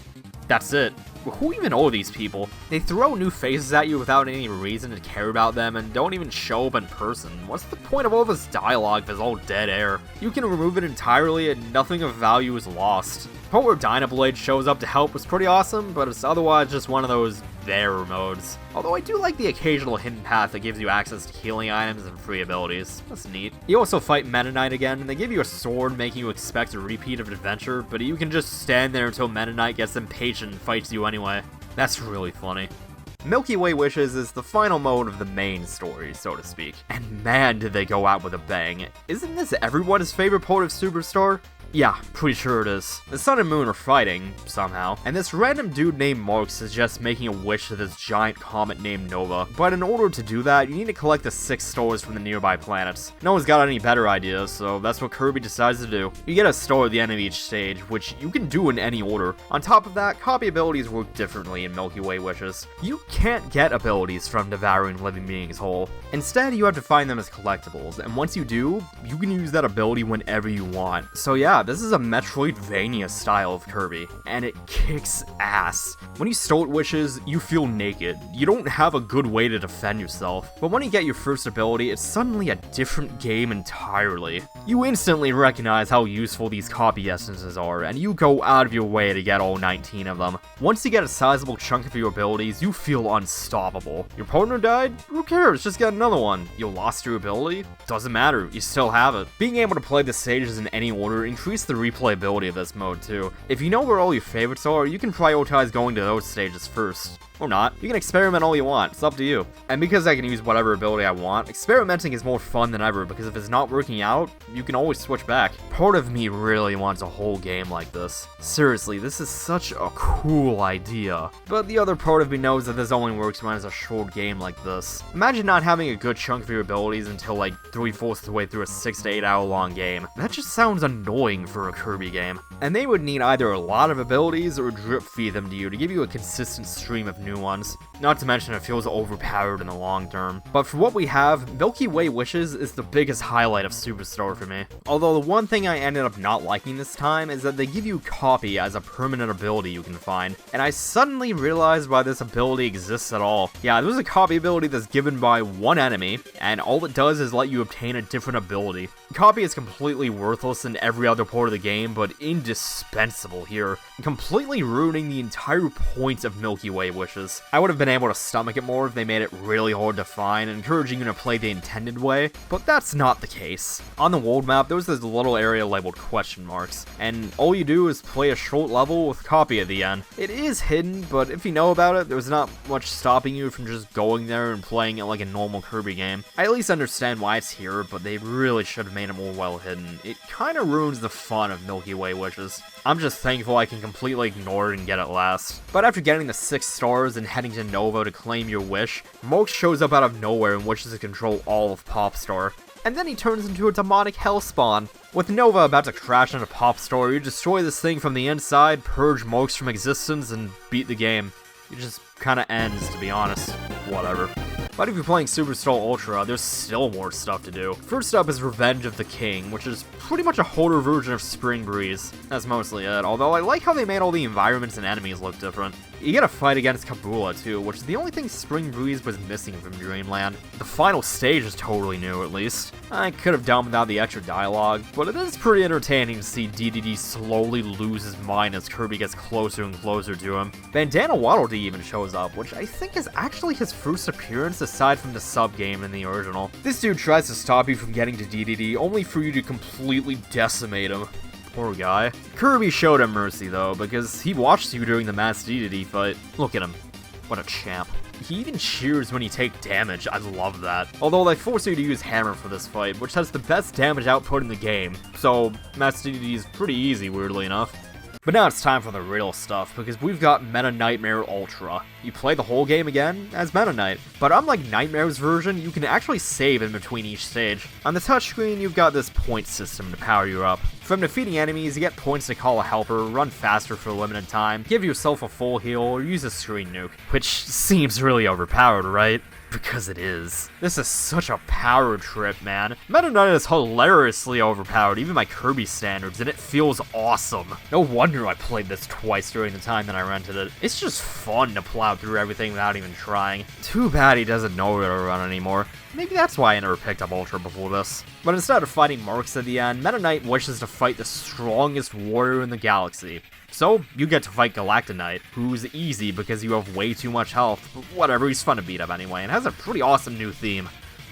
That's it. Who even are these people? They throw new faces at you without any reason to care about them and don't even show up in person. What's the point of all this dialogue if it's all dead air? You can remove it entirely and nothing of value is lost. The part where Dynablade shows up to help was pretty awesome, but it's otherwise just one of those there modes. Although I do like the occasional hidden path that gives you access to healing items and free abilities. That's neat. You also fight Meta Knight again, and they give you a sword making you expect a repeat of an adventure, but you can just stand there until Meta Knight gets impatient and fights you anyway. That's really funny. Milky Way Wishes is the final mode of the main story, so to speak. And man, did they go out with a bang. Isn't this everyone's favorite part of Superstar? Yeah, pretty sure it is. The Sun and Moon are fighting, somehow, and this random dude named Mark suggests making a wish to this giant comet named Nova. But in order to do that, you need to collect the 6 stars from the nearby planets. No one's got any better ideas, so that's what Kirby decides to do. You get a star at the end of each stage, which you can do in any order. On top of that, copy abilities work differently in Milky Way Wishes. You can't get abilities from devouring living beings whole. Instead, you have to find them as collectibles, and once you do, you can use that ability whenever you want. So yeah, this is a Metroidvania style of Kirby, and it kicks ass. When you start wishes, you feel naked. You don't have a good way to defend yourself, but when you get your first ability, it's suddenly a different game entirely. You instantly recognize how useful these copy essences are, and you go out of your way to get all 19 of them. Once you get a sizable chunk of your abilities, you feel unstoppable. Your partner died? Who cares? Just get another one. You lost your ability? Doesn't matter, you still have it. Being able to play the stages in any order increases the replayability of this mode too. If you know where all your favorites are, you can prioritize going to those stages first. Or not. You can experiment all you want, it's up to you. And because I can use whatever ability I want, experimenting is more fun than ever because if it's not working out, you can always switch back. Part of me really wants a whole game like this. Seriously, this is such a cool idea. But the other part of me knows that this only works when it's a short game like this. Imagine not having a good chunk of your abilities until like 3/4 of the way through a 6 to 8 hour long game. That just sounds annoying for a Kirby game. And they would need either a lot of abilities or drip feed them to you to give you a consistent stream of new ones. Not to mention it feels overpowered in the long term. But for what we have, Milky Way Wishes is the biggest highlight of Superstar for me. Although the one thing I ended up not liking this time is that they give you Copy as a permanent ability you can find. And I suddenly realized why this ability exists at all. Yeah, there's a Copy ability that's given by one enemy, and all it does is let you obtain a different ability. Copy is completely worthless in every other part of the game, but indispensable here, completely ruining the entire point of Milky Way Wishes. I would have been able to stomach it more if they made it really hard to find, encouraging you to play the intended way, but that's not the case. On the world map, there's this little area labeled question marks, and all you do is play a short level with Copy at the end. It is hidden, but if you know about it, there's not much stopping you from just going there and playing it like a normal Kirby game. I at least understand why it's here, but they really should have made it more well hidden. It kinda ruins the fun of Milky Way Wishes. I'm just thankful I can completely ignore it and get it last. But after getting the 6 stars and heading to Nova to claim your wish, Mark shows up out of nowhere and wishes to control all of Popstar. and then he turns into a demonic hellspawn. With Nova about to crash into Pop's store, you destroy this thing from the inside, purge Mox from existence, and beat the game. It just kinda ends, to be honest. Whatever. But if you're playing Superstar Ultra, there's still more stuff to do. First up is Revenge of the King, which is pretty much a harder version of Spring Breeze. That's mostly it, although I like how they made all the environments and enemies look different. You get a fight against Kabula too, which is the only thing Spring Breeze was missing from Dreamland. The final stage is totally new, at least. I could have done without the extra dialogue, but it is pretty entertaining to see DDD slowly lose his mind as Kirby gets closer and closer to him. Bandana Waddle Dee even shows up, which I think is actually his first appearance aside from the sub-game in the original. This dude tries to stop you from getting to DDD, only for you to completely decimate him. Poor guy. Kirby showed him mercy though, because he watched you during the Mass DDD fight. Look at him. What a champ. He even cheers when you take damage, I love that. Although they force you to use Hammer for this fight, which has the best damage output in the game, so Mass DDD is pretty easy, weirdly enough. But now it's time for the real stuff, because we've got Meta Nightmare Ultra. You play the whole game again as Meta Knight, but unlike Nightmare's version, you can actually save in between each stage. On the touchscreen, you've got this point system to power you up. From defeating enemies, you get points to call a helper, run faster for a limited time, give yourself a full heal, or use a screen nuke. Which seems really overpowered, right? Because it is. This is such a power trip, man. Meta Knight is hilariously overpowered, even by Kirby standards, and it feels awesome. No wonder I played this twice during the time that I rented it. It's just fun to plow through everything without even trying. Too bad he doesn't know where to run anymore. Maybe that's why I never picked up Ultra before this. But instead of fighting Marks at the end, Meta Knight wishes to fight the strongest warrior in the galaxy. So, you get to fight Galactonite, who's easy because you have way too much health, but whatever, he's fun to beat up anyway, and has a pretty awesome new theme.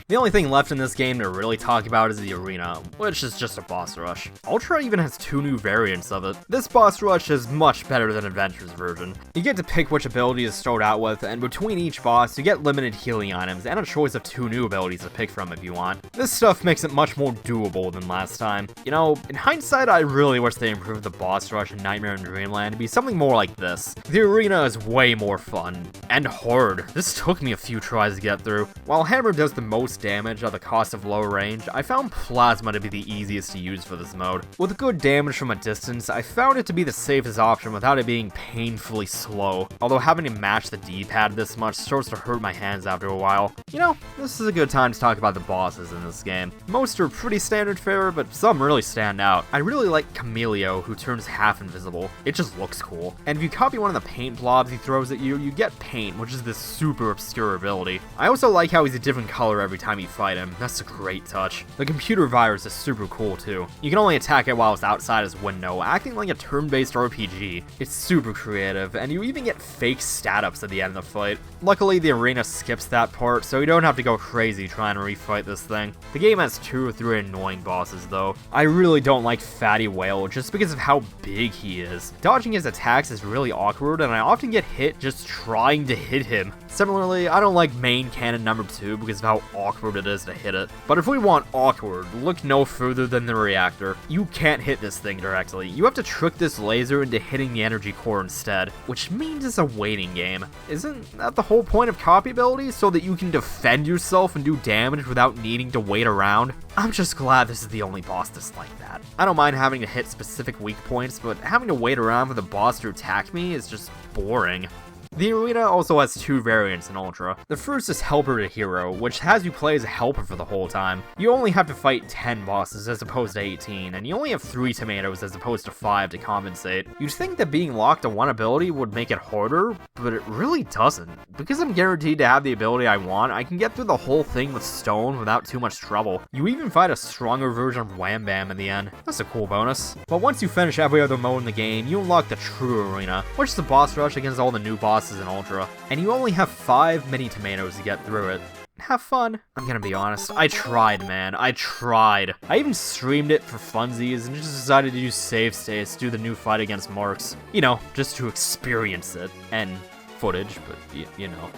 The only thing left in this game to really talk about is the arena, which is just a boss rush. Ultra even has 2 new variants of it. This boss rush is much better than Adventure's version. You get to pick which ability to start out with, and between each boss, you get limited healing items and a choice of 2 new abilities to pick from if you want. This stuff makes it much more doable than last time. You know, in hindsight, I really wish they improved the boss rush in Nightmare and Dreamland to be something more like this. The arena is way more fun, and hard. This took me a few tries to get through. While Hammer does the most damage at the cost of low range, I found Plasma to be the easiest to use for this mode. With good damage from a distance, I found it to be the safest option without it being painfully slow, although having to match the D-pad this much starts to hurt my hands after a while. You know, this is a good time to talk about the bosses in this game. Most are pretty standard fare, but some really stand out. I really like Camelio, who turns half invisible. It just looks cool. And if you copy one of the paint blobs he throws at you, you get Paint, which is this super obscure ability. I also like how he's a different color every time you fight him. That's a great touch. The computer virus is super cool too. You can only attack it while it's outside his window, acting like a turn-based RPG. It's super creative, and you even get fake stat-ups at the end of the fight. Luckily, the arena skips that part, so you don't have to go crazy trying to refight this thing. The game has 2 or 3 annoying bosses though. I really don't like Fatty Whale just because of how big he is. Dodging his attacks is really awkward, and I often get hit just trying to hit him. Similarly, I don't like Main Cannon number 2 because of how awkward it is to hit it. But if we want awkward, look no further than the reactor. You can't hit this thing directly. You have to trick this laser into hitting the energy core instead, which means it's a waiting game. Isn't that the whole point of copy abilities, so that you can defend yourself and do damage without needing to wait around? I'm just glad this is the only boss that's like that. I don't mind having to hit specific weak points, but having to wait around for the boss to attack me is just boring. The arena also has 2 variants in Ultra. The first is Helper to Hero, which has you play as a helper for the whole time. You only have to fight 10 bosses as opposed to 18, and you only have 3 tomatoes as opposed to 5 to compensate. You'd think that being locked to one ability would make it harder, but it really doesn't. Because I'm guaranteed to have the ability I want, I can get through the whole thing with Stone without too much trouble. You even fight a stronger version of Wham Bam in the end. That's a cool bonus. But once you finish every other mode in the game, you unlock the true arena, which is the boss rush against all the new bosses in Ultra, and you only have 5 mini tomatoes to get through it. Have fun. I'm gonna be honest, I tried, man. I tried. I even streamed it for funsies and just decided to use save states to do the new fight against Marks. You know, just to experience it. And footage, but you know.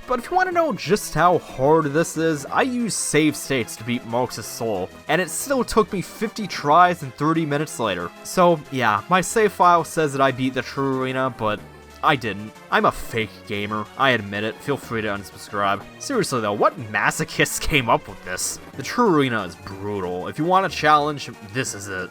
But if you want to know just how hard this is, I used save states to beat Marks' soul, and it still took me 50 tries and 30 minutes later. So yeah, my save file says that I beat the true arena, but I didn't. I'm a fake gamer. I admit it. Feel free to unsubscribe. Seriously though, what masochists came up with this? The true arena is brutal. If you want a challenge, this is it.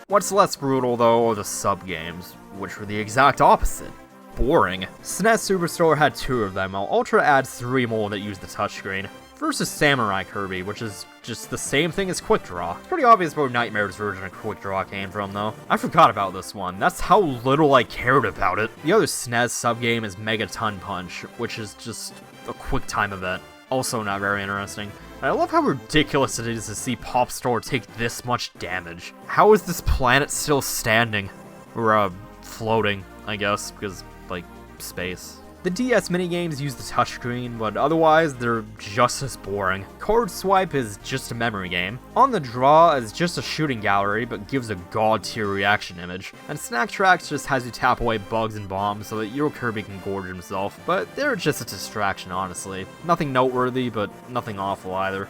What's less brutal though are the sub-games, which were the exact opposite. Boring. SNES Superstore had 2 of them, while Ultra adds 3 more that use the touchscreen. First is Samurai Kirby, which is just the same thing as Quick Draw. It's pretty obvious where Nightmare's version of Quick Draw came from, though. I forgot about this one. That's how little I cared about it. The other SNES subgame is Megaton Punch, which is just a quick time event. Also not very interesting. And I love how ridiculous it is to see Pop Store take this much damage. How is this planet still standing? Or, floating, I guess, because, like, space. The DS minigames use the touchscreen, but otherwise they're just as boring. Card Swipe is just a memory game. On the Draw is just a shooting gallery, but gives a god-tier reaction image. And Snack Tracks just has you tap away bugs and bombs so that your Kirby can gorge himself, but they're just a distraction, honestly. Nothing noteworthy, but nothing awful either.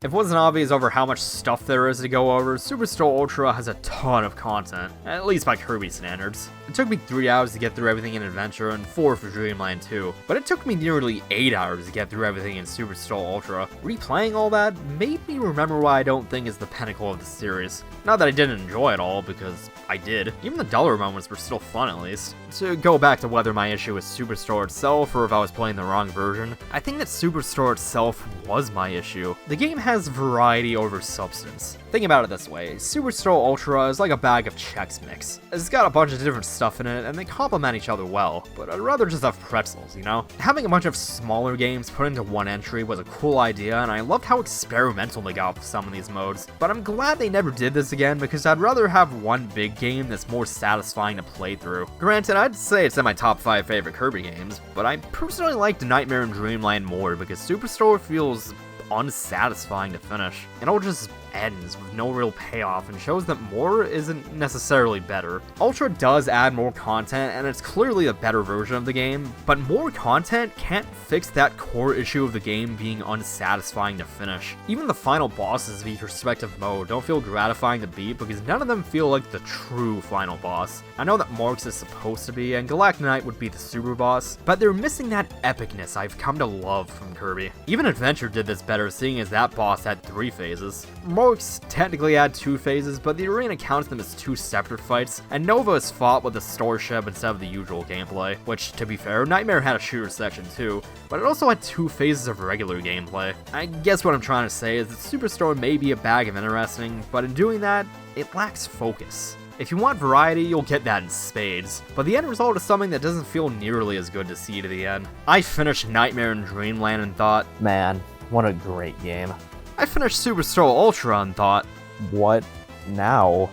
If it wasn't obvious over how much stuff there is to go over, Superstore Ultra has a ton of content, at least by Kirby standards. It took me 3 hours to get through everything in Adventure and 4 for Dreamland 2, but it took me nearly 8 hours to get through everything in Superstore Ultra. Replaying all that made me remember why I don't think is the pinnacle of the series. Not that I didn't enjoy it all, because I did. Even the duller moments were still fun at least. To go back to whether my issue with Superstore itself or if I was playing the wrong version, I think that Superstore itself was my issue. The game has variety over substance. Think about it this way, Superstore Ultra is like a bag of Chex Mix. It's got a bunch of different stuff in it, and they complement each other well, but I'd rather just have pretzels, you know? Having a bunch of smaller games put into one entry was a cool idea, and I loved how experimental they got with some of these modes, but I'm glad they never did this again, because I'd rather have one big game that's more satisfying to play through. Granted, I'd say it's in my top 5 favorite Kirby games, but I personally liked Nightmare and Dreamland more, because Superstore feels unsatisfying to finish. It all just ends with no real payoff and shows that more isn't necessarily better. Ultra does add more content and it's clearly a better version of the game, but more content can't fix that core issue of the game being unsatisfying to finish. Even the final bosses of each respective mode don't feel gratifying to beat because none of them feel like the true final boss. I know that Marks is supposed to be and Galactonite would be the super boss, but they're missing that epicness I've come to love from Kirby. Even Adventure did this better seeing as that boss had 3 phases. Marks technically had 2 phases, but the arena counts them as 2 separate fights, and Nova is fought with a starship instead of the usual gameplay, which, to be fair, Nightmare had a shooter section too, but it also had 2 phases of regular gameplay. I guess what I'm trying to say is that Superstore may be a bag of interesting, but in doing that, it lacks focus. If you want variety, you'll get that in spades, but the end result is something that doesn't feel nearly as good to see to the end. I finished Nightmare and Dreamland and thought, Man, what a great game. I finished Superstore Ultra and thought, What now?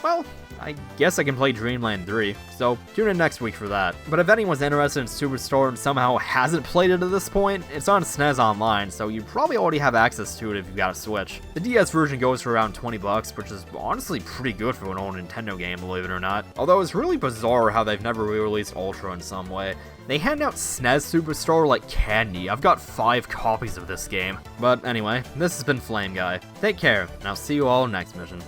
well, I guess I can play Dreamland 3, so tune in next week for that. But if anyone's interested in Superstore and somehow hasn't played it at this point, it's on SNES Online, so you probably already have access to it if you've got a Switch. The DS version goes for around $20, which is honestly pretty good for an old Nintendo game, believe it or not. Although it's really bizarre how they've never re-released Ultra in some way. They hand out SNES Superstore like candy. I've got 5 copies of this game. But anyway, this has been Flame Guy. Take care, and I'll see you all next mission.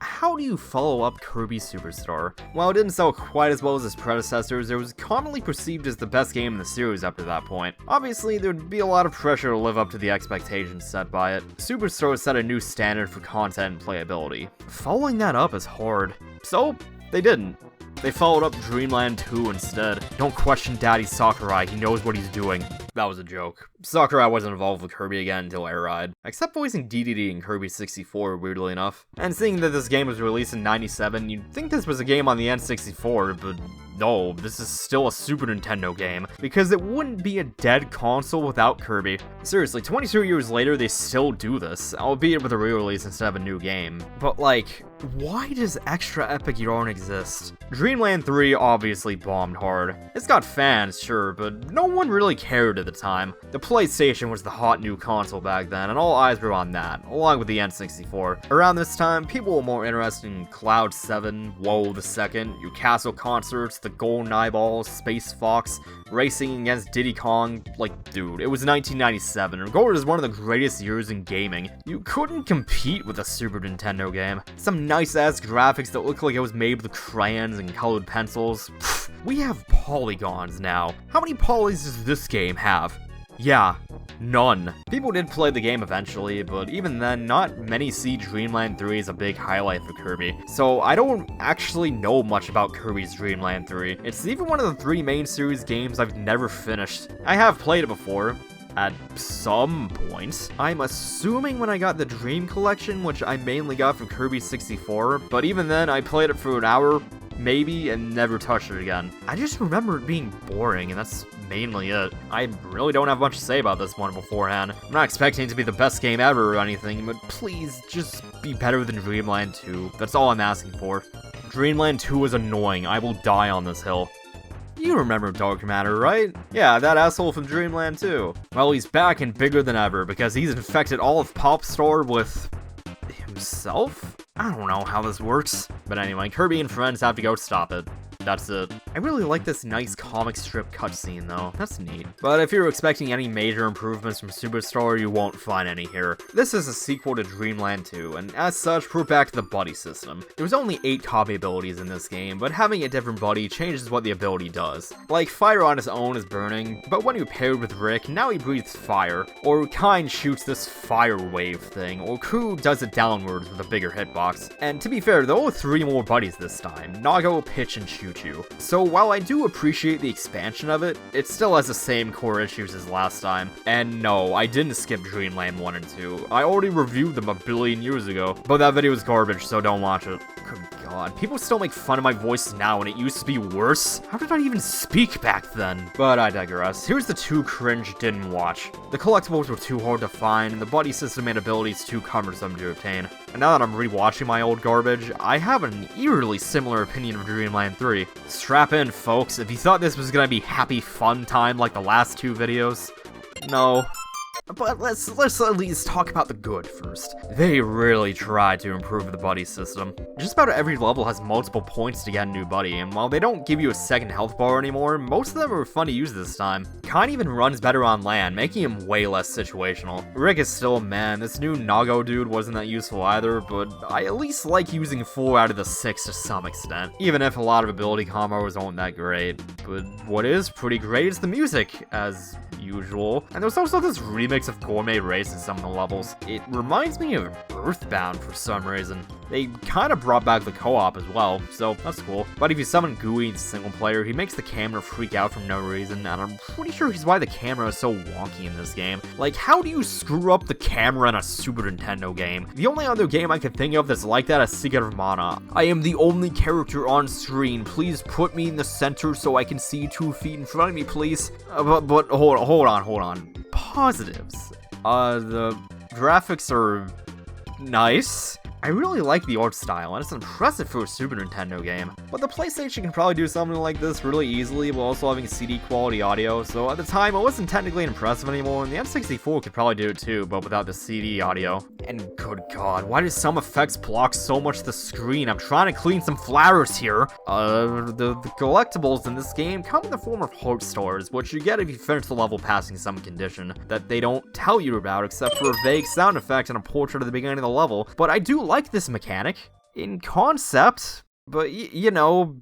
How do you follow up Kirby Superstar? While it didn't sell quite as well as its predecessors, it was commonly perceived as the best game in the series up to that point. Obviously, there'd be a lot of pressure to live up to the expectations set by it. Superstore set a new standard for content and playability. Following that up is hard. So, they didn't. They followed up Dreamland 2 instead. Don't question Daddy Sakurai, he knows what he's doing. That was a joke. Sakurai wasn't involved with Kirby again until Air Ride, except voicing DDD in Kirby 64, weirdly enough. And seeing that this game was released in '97, you'd think this was a game on the N64, but no, this is still a Super Nintendo game, because it wouldn't be a dead console without Kirby. Seriously, 22 years later, they still do this, albeit with a re-release instead of a new game. But like, why does extra epic yarn exist? Dreamland 3 obviously bombed hard. It's got fans, sure, but no one really cared at the time. The PlayStation was the hot new console back then, and all eyes were on that, along with the N64. Around this time, people were more interested in Cloud 7, Woe the Second, Your Castle concerts, the Golden Eyeballs, Space Fox, racing against Diddy Kong. Like, dude, it was 1997, and regarded as one of the greatest years in gaming. You couldn't compete with a Super Nintendo game. Some nice-ass graphics that looked like it was made with crayons and colored pencils. Pfft, we have polygons now. How many polys does this game have? Yeah, none. People did play the game eventually, but even then, not many see Dreamland 3 as a big highlight for Kirby. So I don't actually know much about Kirby's Dreamland 3. It's even one of the 3 main series games I've never finished. I have played it before, at some point. I'm assuming when I got the Dream Collection, which I mainly got from Kirby 64, but even then, I played it for an hour, maybe, and never touched it again. I just remember it being boring, and that's mainly it. I really don't have much to say about this one beforehand. I'm not expecting it to be the best game ever or anything, but please, just be better than Dreamland 2. That's all I'm asking for. Dreamland 2 was annoying. I will die on this hill. You remember Dark Matter, right? Yeah, that asshole from Dreamland 2. Well, he's back and bigger than ever, because he's infected all of Popstar with himself? I don't know how this works. But anyway, Kirby and friends have to go stop it. That's it. I really like this nice comic strip cutscene though, that's neat. But if you're expecting any major improvements from Superstar, you won't find any here. This is a sequel to Dreamland 2, and as such, we're back to the buddy system. There's only 8 copy abilities in this game, but having a different buddy changes what the ability does. Like, fire on his own is burning, but when you paired with Rick, now he breathes fire. Or Kind shoots this fire wave thing, or Ku does it downwards with a bigger hitbox. And to be fair, there are 3 more buddies this time, Nago, Pitch, and Choo Choo. So while I do appreciate the expansion of it, it still has the same core issues as last time. And no, I didn't skip Dreamland 1 and 2. I already reviewed them a billion years ago, but that video was garbage, so don't watch it. Good god, people still make fun of my voice now and it used to be worse? How did I even speak back then? But I digress. Here's the 2 cringe didn't watch. The collectibles were too hard to find, and the buddy system and abilities too cumbersome to obtain. And now that I'm rewatching my old garbage, I have an eerily similar opinion of Dreamland 3. Strap in, folks, if you thought this was gonna be happy fun time like the last 2 videos. No. But let's at least talk about the good first. They really tried to improve the buddy system. Just about every level has multiple points to get a new buddy, and while they don't give you a second health bar anymore, most of them are fun to use this time. Kind even runs better on land, making him way less situational. Rick is still a man, this new Nago dude wasn't that useful either, but I at least like using 4 out of the 6 to some extent, even if a lot of ability combos aren't that great. But what is pretty great is the music, as usual. And there's also this remix of Gourmet Race in some of the levels. It reminds me of Earthbound for some reason. They kind of brought back the co-op as well, so that's cool. But if you summon Gooey in single player, he makes the camera freak out for no reason, and I'm pretty sure he's why the camera is so wonky in this game. Like, how do you screw up the camera in a Super Nintendo game? The only other game I could think of that's like that is Secret of Mana. I am the only character on screen. Please put me in the center so I can see 2 feet in front of me, please. But hold on. Positives. The graphics are nice. I really like the art style, and it's impressive for a Super Nintendo game. But the PlayStation can probably do something like this really easily while also having CD quality audio, so at the time it wasn't technically impressive anymore, and the N64 could probably do it too, but without the CD audio. And good god, why do some effects block so much the screen? I'm trying to clean some flowers here. The collectibles in this game come in the form of heart stars, which you get if you finish the level passing some condition that they don't tell you about except for a vague sound effect and a portrait at the beginning of the level. But I do like this mechanic in concept, but you know,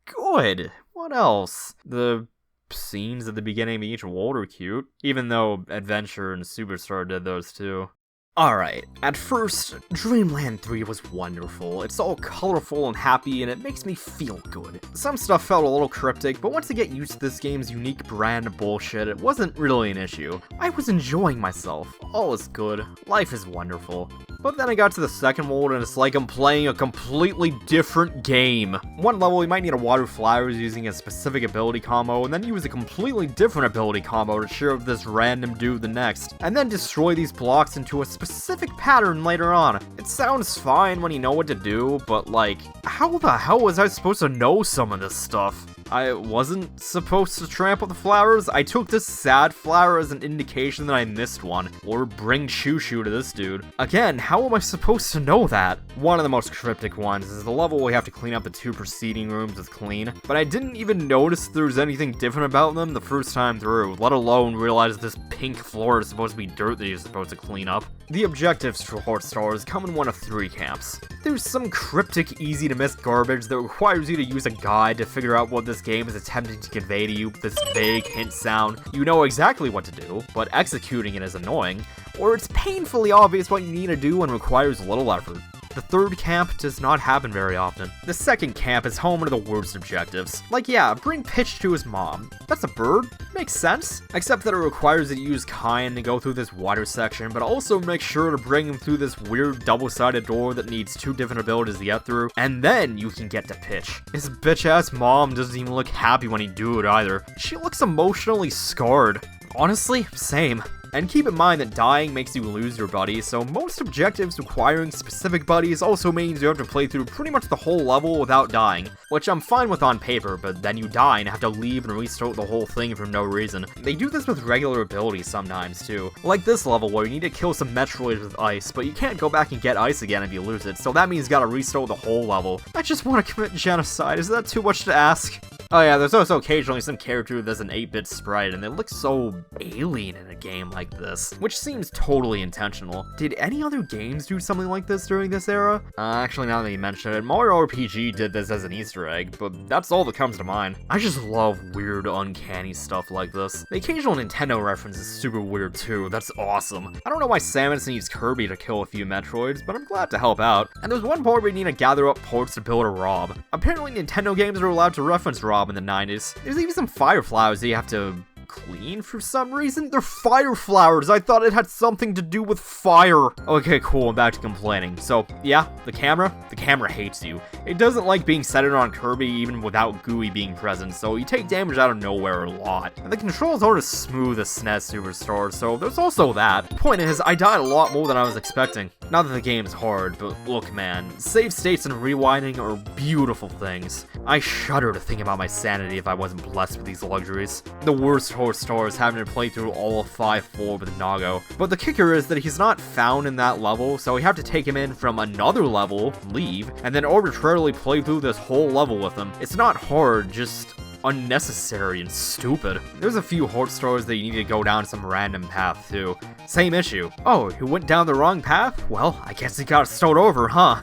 good. What else? The scenes at the beginning of each world are cute, even though Adventure and Superstar did those too. Alright, at first, Dreamland 3 was wonderful. It's all colorful and happy, and it makes me feel good. Some stuff felt a little cryptic, but once I get used to this game's unique brand of bullshit, it wasn't really an issue. I was enjoying myself. All is good. Life is wonderful. But then I got to the second world and it's like I'm playing a completely different game. One level you might need to water flowers using a specific ability combo, and then use a completely different ability combo to share with this random dude the next, and then destroy these blocks into a specific pattern later on. It sounds fine when you know what to do, but like, how the hell was I supposed to know some of this stuff? I wasn't supposed to trample the flowers. I took this sad flower as an indication that I missed one, or bring Shoo Shoo to this dude. Again, how am I supposed to know that? One of the most cryptic ones is the level we have to clean up the 2 preceding rooms with clean, but I didn't even notice there was anything different about them the first time through, let alone realize this pink floor is supposed to be dirt that you're supposed to clean up. The objectives for Hort Stars come in one of 3 camps. There's some cryptic, easy to miss garbage that requires you to use a guide to figure out what this game is attempting to convey to you, this vague hint sound. You know exactly what to do, but executing it is annoying, or it's painfully obvious what you need to do and requires little effort. The third camp does not happen very often. The second camp is home to the worst objectives. Like, yeah, bring Pitch to his mom. That's a bird. Makes sense. Except that it requires you to use Kine to go through this water section, but also make sure to bring him through this weird double-sided door that needs 2 different abilities to get through, and then you can get to Pitch. His bitch-ass mom doesn't even look happy when you do it either. She looks emotionally scarred. Honestly, same. And keep in mind that dying makes you lose your buddy, so most objectives requiring specific buddies also means you have to play through pretty much the whole level without dying, which I'm fine with on paper, but then you die and have to leave and restart the whole thing for no reason. They do this with regular abilities sometimes too, like this level where you need to kill some Metroids with ice, but you can't go back and get ice again if you lose it, so that means you gotta restart the whole level. I just want to commit genocide, is that too much to ask? Oh yeah, there's also occasionally some character that's an 8-bit sprite, and they look so alien in a game like this, which seems totally intentional. Did any other games do something like this during this era? Actually, now that you mention it, Mario RPG did this as an Easter egg, but that's all that comes to mind. I just love weird, uncanny stuff like this. The occasional Nintendo reference is super weird too, that's awesome. I don't know why Samus needs Kirby to kill a few Metroids, but I'm glad to help out. And there's one part where you need to gather up parts to build a Rob. Apparently Nintendo games are allowed to reference Rob in the 90s. There's even some fire flowers that you have to clean for some reason? They're fire flowers! I thought it had something to do with fire! Okay, cool, I'm back to complaining. So, yeah, the camera hates you. It doesn't like being centered on Kirby even without Gooey being present, so you take damage out of nowhere a lot. And the controls aren't as smooth as SNES Superstars, so there's also that. Point is, I died a lot more than I was expecting. Not that the game's hard, but look man, save states and rewinding are beautiful things. I shudder to think about my sanity if I wasn't blessed with these luxuries. The worst Hort Stars having to play through all of 5-4 with Nago. But the kicker is that he's not found in that level, so we have to take him in from another level, leave, and then arbitrarily play through this whole level with him. It's not hard, just unnecessary and stupid. There's a few Hort Stars that you need to go down some random path too. Same issue. Oh, you went down the wrong path? Well, I guess you gotta start over, huh?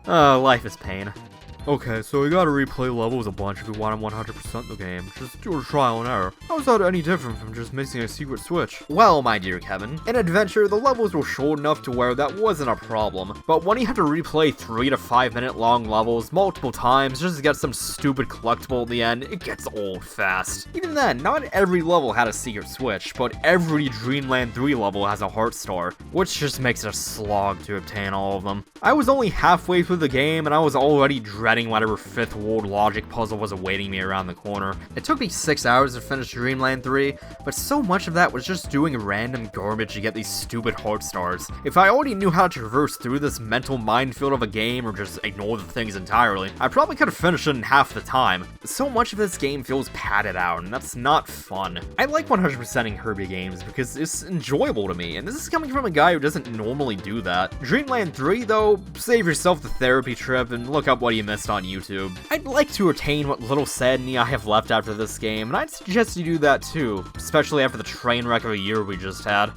Life is pain. Okay, so we gotta replay levels a bunch if we want to 100% the game. Just do a trial and error. How is that any different from just missing a secret switch? Well, my dear Kevin, in Adventure, the levels were short enough to where that wasn't a problem. But when you have to replay 3 to 5 minute long levels multiple times just to get some stupid collectible at the end, it gets old fast. Even then, not every level had a secret switch, but every Dreamland 3 level has a Heart Star, which just makes it a slog to obtain all of them. I was only halfway through the game and I was already dreading whatever 5th world logic puzzle was awaiting me around the corner. It took me 6 hours to finish Dreamland 3, but so much of that was just doing random garbage to get these stupid Heart Stars. If I already knew how to traverse through this mental minefield of a game or just ignore the things entirely, I probably could have finished it in half the time. So much of this game feels padded out, and that's not fun. I like 100%ing Kirby games because it's enjoyable to me, and this is coming from a guy who doesn't normally do that. Dreamland 3, though, save yourself the therapy trip and look up what you missed on YouTube. I'd like to retain what little sanity I have left after this game, and I'd suggest you do that too, especially after the train wreck of a year we just had.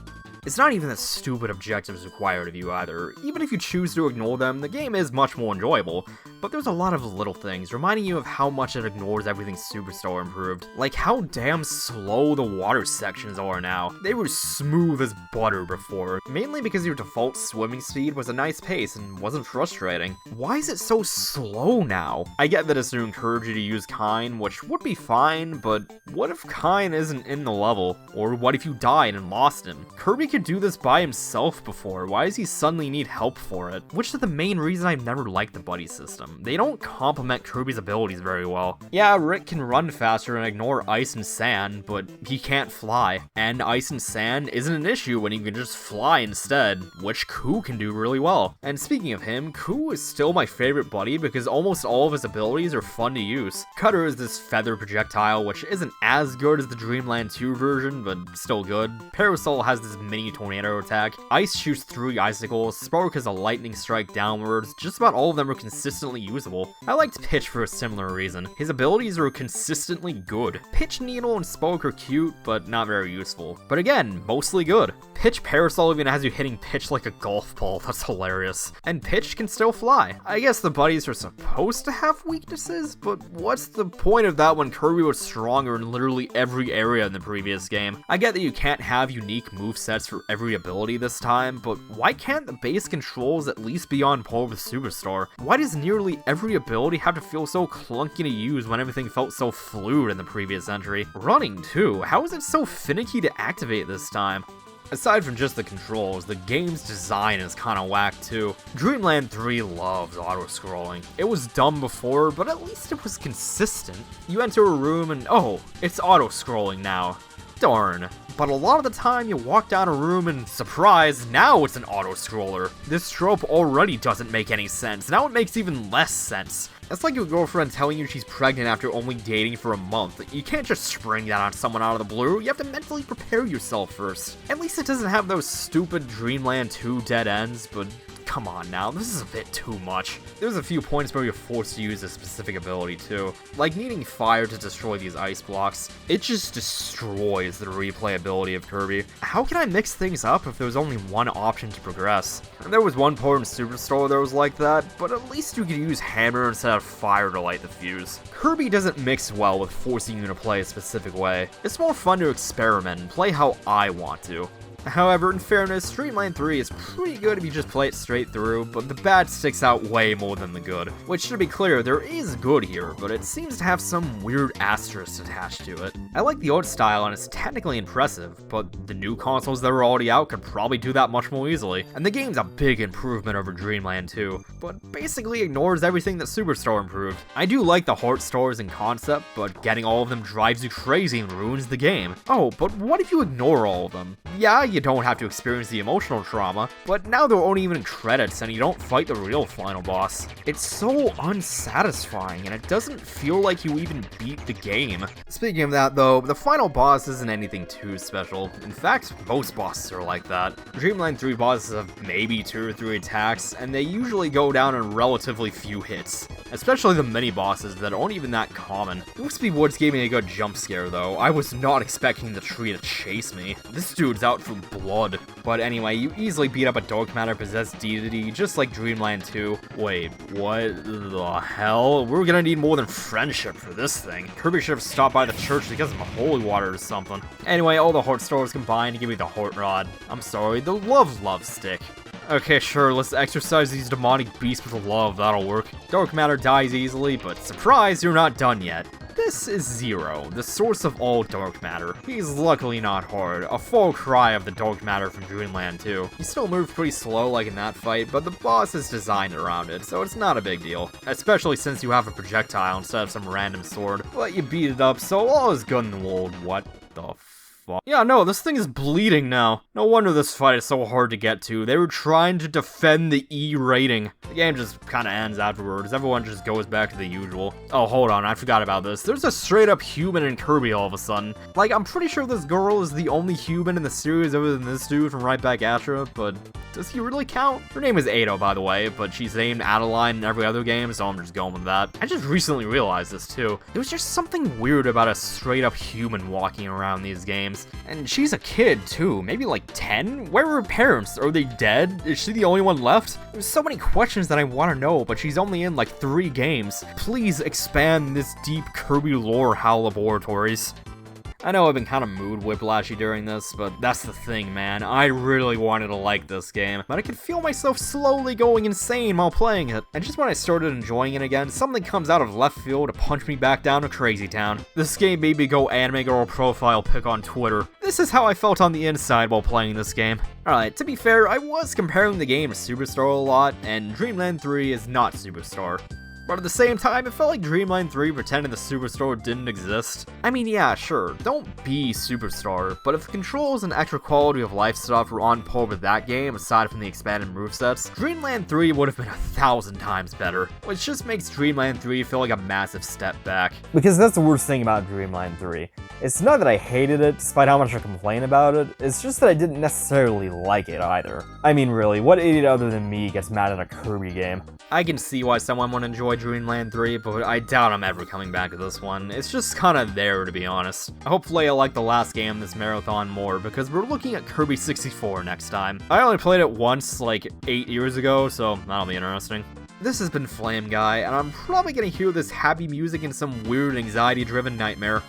It's not even that stupid objectives required of you either. Even if you choose to ignore them, the game is much more enjoyable, but there's a lot of little things reminding you of how much it ignores everything Superstar improved. Like how damn slow the water sections are now. They were smooth as butter before, mainly because your default swimming speed was a nice pace and wasn't frustrating. Why is it so slow now? I get that it's to encourage you to use Kine, which would be fine, but what if Kine isn't in the level? Or what if you died and lost him? Kirby can could do this by himself before. Why does he suddenly need help for it? Which is the main reason I've never liked the buddy system. They don't complement Kirby's abilities very well. Yeah, Rick can run faster and ignore ice and sand, but he can't fly. And ice and sand isn't an issue when he can just fly instead, which Ku can do really well. And speaking of him, Ku is still my favorite buddy because almost all of his abilities are fun to use. Cutter is this feather projectile, which isn't as good as the Dreamland 2 version, but still good. Parasol has this mini tornado attack. Ice shoots 3 icicles. Spark has a lightning strike downwards. Just about all of them are consistently usable. I liked Pitch for a similar reason. His abilities are consistently good. Pitch, Needle, and Spark are cute, but not very useful. But again, mostly good. Pitch Parasol even has you hitting Pitch like a golf ball. That's hilarious. And Pitch can still fly. I guess the buddies are supposed to have weaknesses, but what's the point of that when Kirby was stronger in literally every area in the previous game? I get that you can't have unique movesets for every ability this time, but why can't the base controls at least be on par with Superstar? Why does nearly every ability have to feel so clunky to use when everything felt so fluid in the previous entry? Running too, how is it so finicky to activate this time? Aside from just the controls, the game's design is kinda whack too. Dreamland 3 loves auto-scrolling. It was dumb before, but at least it was consistent. You enter a room and oh, it's auto-scrolling now. Darn. But a lot of the time you walk down a room and surprise, now it's an auto-scroller. This trope already doesn't make any sense, now it makes even less sense. It's like your girlfriend telling you she's pregnant after only dating for a month. You can't just spring that on someone out of the blue, you have to mentally prepare yourself first. At least it doesn't have those stupid Dreamland 2 dead ends, but come on now, this is a bit too much. There's a few points where you're forced to use a specific ability too, like needing fire to destroy these ice blocks. It just destroys the replayability of Kirby. How can I mix things up if there's only one option to progress? And there was one part in Superstar that was like that, but at least you could use hammer instead of fire to light the fuse. Kirby doesn't mix well with forcing you to play a specific way. It's more fun to experiment and play how I want to. However, in fairness, Dreamland 3 is pretty good if you just play it straight through, but the bad sticks out way more than the good. Which, to be clear, there is good here, but it seems to have some weird asterisk attached to it. I like the art style and it's technically impressive, but the new consoles that are already out could probably do that much more easily. And the game's a big improvement over Dreamland 2, but basically ignores everything that Superstar improved. I do like the heart stars in concept, but getting all of them drives you crazy and ruins the game. Oh, but what if you ignore all of them? Yeah, you don't have to experience the emotional trauma, but now there aren't even credits and you don't fight the real final boss. It's so unsatisfying and it doesn't feel like you even beat the game. Speaking of that though, the final boss isn't anything too special. In fact, most bosses are like that. Dreamland 3 bosses have maybe 2 or 3 attacks, and they usually go down in relatively few hits. Especially the mini bosses that aren't even that common. Wispy Woods gave me a good jump scare though. I was not expecting the tree to chase me. This dude's out for blood. But anyway, you easily beat up a dark matter possessed deity, just like Dreamland 2. Wait, what the hell? We're gonna need more than friendship for this thing. Kirby should have stopped by the church to get some holy water or something. Anyway, all the heart stars combined to give me the heart rod. I'm sorry, the love stick. Okay, sure, let's exercise these demonic beasts with love, that'll work. Dark matter dies easily, but surprise, you're not done yet. This is Zero, the source of all dark matter. He's luckily not hard, a far cry of the dark matter from Dreamland 2. He still moves pretty slow like in that fight, but the boss is designed around it, so it's not a big deal. Especially since you have a projectile instead of some random sword. But you beat it up, so all is good in the world. What the fuck? Yeah, no, this thing is bleeding now. No wonder this fight is so hard to get to. They were trying to defend the E rating. The game just kinda ends afterwards. Everyone just goes back to the usual. Oh, hold on, I forgot about this. There's a straight up human in Kirby all of a sudden. Like, I'm pretty sure this girl is the only human in the series other than this dude from Right Back At Ya, but does he really count? Her name is Ado, by the way, but she's named Adeline in every other game, so I'm just going with that. I just recently realized this too. There was just something weird about a straight up human walking around these games. And she's a kid too, maybe like 10? Where are her parents? Are they dead? Is she the only one left? There's so many questions that I want to know, but she's only in like 3 games. Please expand this deep Kirby lore, HAL Laboratories. I know I've been kind of mood whiplashy during this, but that's the thing, man. I really wanted to like this game, but I could feel myself slowly going insane while playing it. And just when I started enjoying it again, something comes out of left field to punch me back down to Crazy Town. This game made me go anime girl profile pic on Twitter. This is how I felt on the inside while playing this game. Alright, to be fair, I was comparing the game to Superstar a lot, and Dreamland 3 is not Superstar. But at the same time, it felt like Dreamland 3 pretended the Superstar didn't exist. I mean, yeah, sure, don't be Superstar, but if the controls and extra quality of life stuff were on par with that game, aside from the expanded movesets, Dreamland 3 would have been 1,000 times better, which just makes Dreamland 3 feel like a massive step back. Because that's the worst thing about Dreamland 3. It's not that I hated it, despite how much I complain about it, it's just that I didn't necessarily like it either. I mean, really, what idiot other than me gets mad at a Kirby game? I can see why someone would enjoy Dreamland 3, but I doubt I'm ever coming back to this one. It's just kinda there, to be honest. Hopefully I like the last game in this marathon more, because we're looking at Kirby 64 next time. I only played it once, like, 8 years ago, so that'll be interesting. This has been Flame Guy, and I'm probably gonna hear this happy music in some weird anxiety-driven nightmare.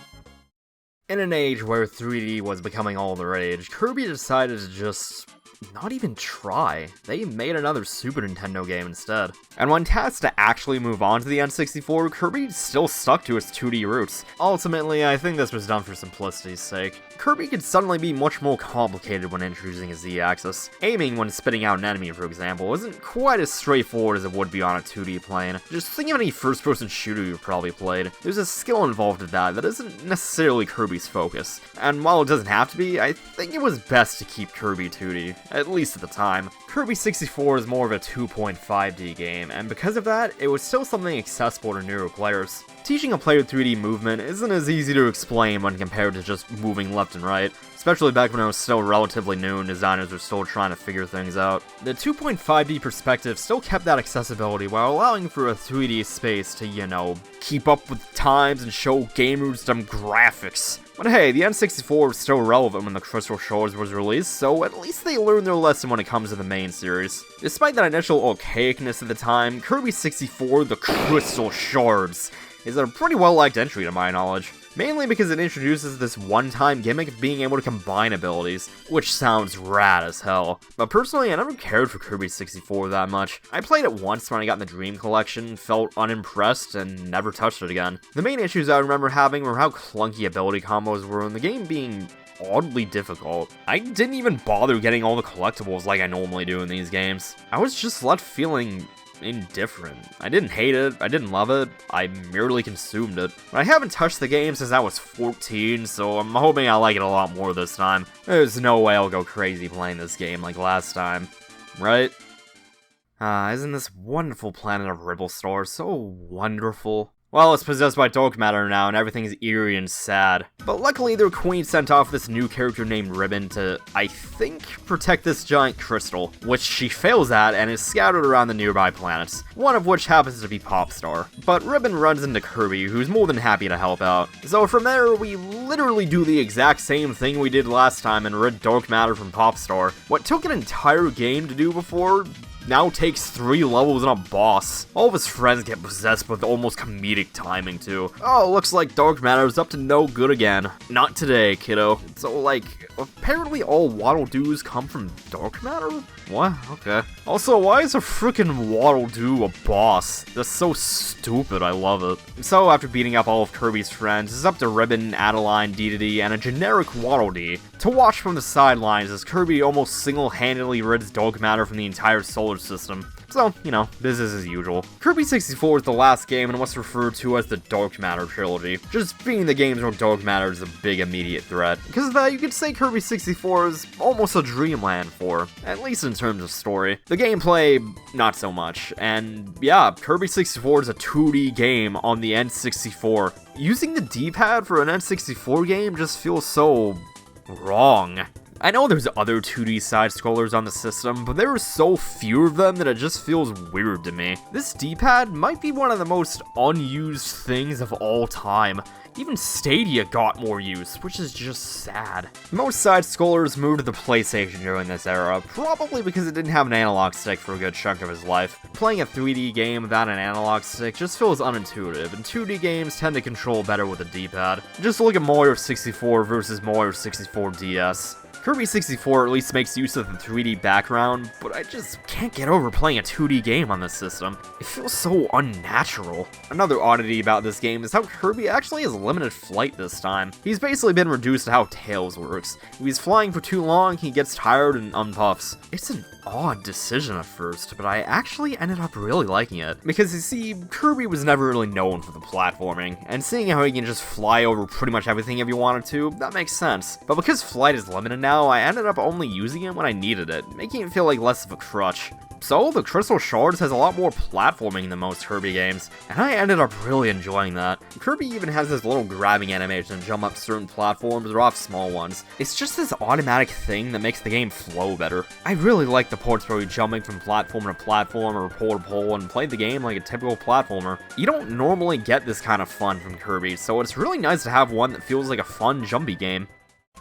In an age where 3D was becoming all the rage, Kirby decided to just not even try. They made another Super Nintendo game instead. And when tasked to actually move on to the N64, Kirby still stuck to its 2D roots. Ultimately, I think this was done for simplicity's sake. Kirby could suddenly be much more complicated when introducing a Z-axis. Aiming when spitting out an enemy, for example, isn't quite as straightforward as it would be on a 2D plane. Just think of any first-person shooter you've probably played. There's a skill involved with that isn't necessarily Kirby's focus. And while it doesn't have to be, I think it was best to keep Kirby 2D, at least at the time. Kirby 64 is more of a 2.5D game, and because of that, it was still something accessible to newer players. Teaching a player 3D movement isn't as easy to explain when compared to just moving left and right, especially back when it was still relatively new and designers were still trying to figure things out. The 2.5D perspective still kept that accessibility while allowing for a 3D space to, you know, keep up with times and show gamers some graphics. But hey, the N64 was still relevant when the Crystal Shards was released, so at least they learned their lesson when it comes to the main series. Despite that initial archaicness at the time, Kirby 64, the Crystal Shards, is a pretty well-liked entry to my knowledge. Mainly because it introduces this one-time gimmick of being able to combine abilities, which sounds rad as hell. But personally, I never cared for Kirby 64 that much. I played it once when I got in the Dream Collection, felt unimpressed, and never touched it again. The main issues I remember having were how clunky ability combos were, and the game being oddly difficult. I didn't even bother getting all the collectibles like I normally do in these games. I was just left feeling indifferent. I didn't hate it, I didn't love it, I merely consumed it. But I haven't touched the game since I was 14, so I'm hoping I like it a lot more this time. There's no way I'll go crazy playing this game like last time, right? Isn't this wonderful planet of Ribblestar so wonderful? Well, it's possessed by dark matter now, and everything's eerie and sad. But luckily, their queen sent off this new character named Ribbon to, I think, protect this giant crystal, which she fails at and is scattered around the nearby planets, one of which happens to be Popstar. But Ribbon runs into Kirby, who's more than happy to help out. So from there, we literally do the exact same thing we did last time and rid dark matter from Popstar. What took an entire game to do before now takes 3 levels and a boss. All of his friends get possessed with almost comedic timing too. Oh, looks like dark matter's up to no good again. Not today, kiddo. So like, apparently all Waddle Doos come from dark matter? What? Okay. Also, why is a freaking Waddle Doo a boss? That's so stupid, I love it. So after beating up all of Kirby's friends, it's up to Ribbon, Adeline, Dedede, and a generic Waddle Dee to watch from the sidelines as Kirby almost single-handedly rids dark matter from the entire solar system. So, you know, business as usual. Kirby 64 is the last game in what's referred to as the Dark Matter trilogy, just being the games where dark matter is a big immediate threat. Because of that, you could say Kirby 64 is almost a Dreamland 4, at least in terms of story. The gameplay, not so much, and yeah, Kirby 64 is a 2D game on the N64. Using the D-pad for an N64 game just feels so wrong. I know there's other 2D side-scrollers on the system, but there are so few of them that it just feels weird to me. This D-pad might be one of the most unused things of all time. Even Stadia got more use, which is just sad. Most side-scrollers moved to the PlayStation during this era, probably because it didn't have an analog stick for a good chunk of its life. Playing a 3D game without an analog stick just feels unintuitive, and 2D games tend to control better with a D-pad. Just look at Mario 64 versus Mario 64 DS. Kirby 64 at least makes use of the 3D background, but I just can't get over playing a 2D game on this system. It feels so unnatural. Another oddity about this game is how Kirby actually has limited flight this time. He's basically been reduced to how Tails works. If he's flying for too long, he gets tired and unpuffs. It's an odd decision at first, but I actually ended up really liking it. Because you see, Kirby was never really known for the platforming, and seeing how he can just fly over pretty much everything if he wanted to, that makes sense. But because flight is limited now, I ended up only using it when I needed it, making it feel like less of a crutch. So, the Crystal Shards has a lot more platforming than most Kirby games, and I ended up really enjoying that. Kirby even has this little grabbing animation to jump up certain platforms or off small ones. It's just this automatic thing that makes the game flow better. I really like the ports where you're jumping from platform to platform or pole to pole and play the game like a typical platformer. You don't normally get this kind of fun from Kirby, so it's really nice to have one that feels like a fun, jumpy game.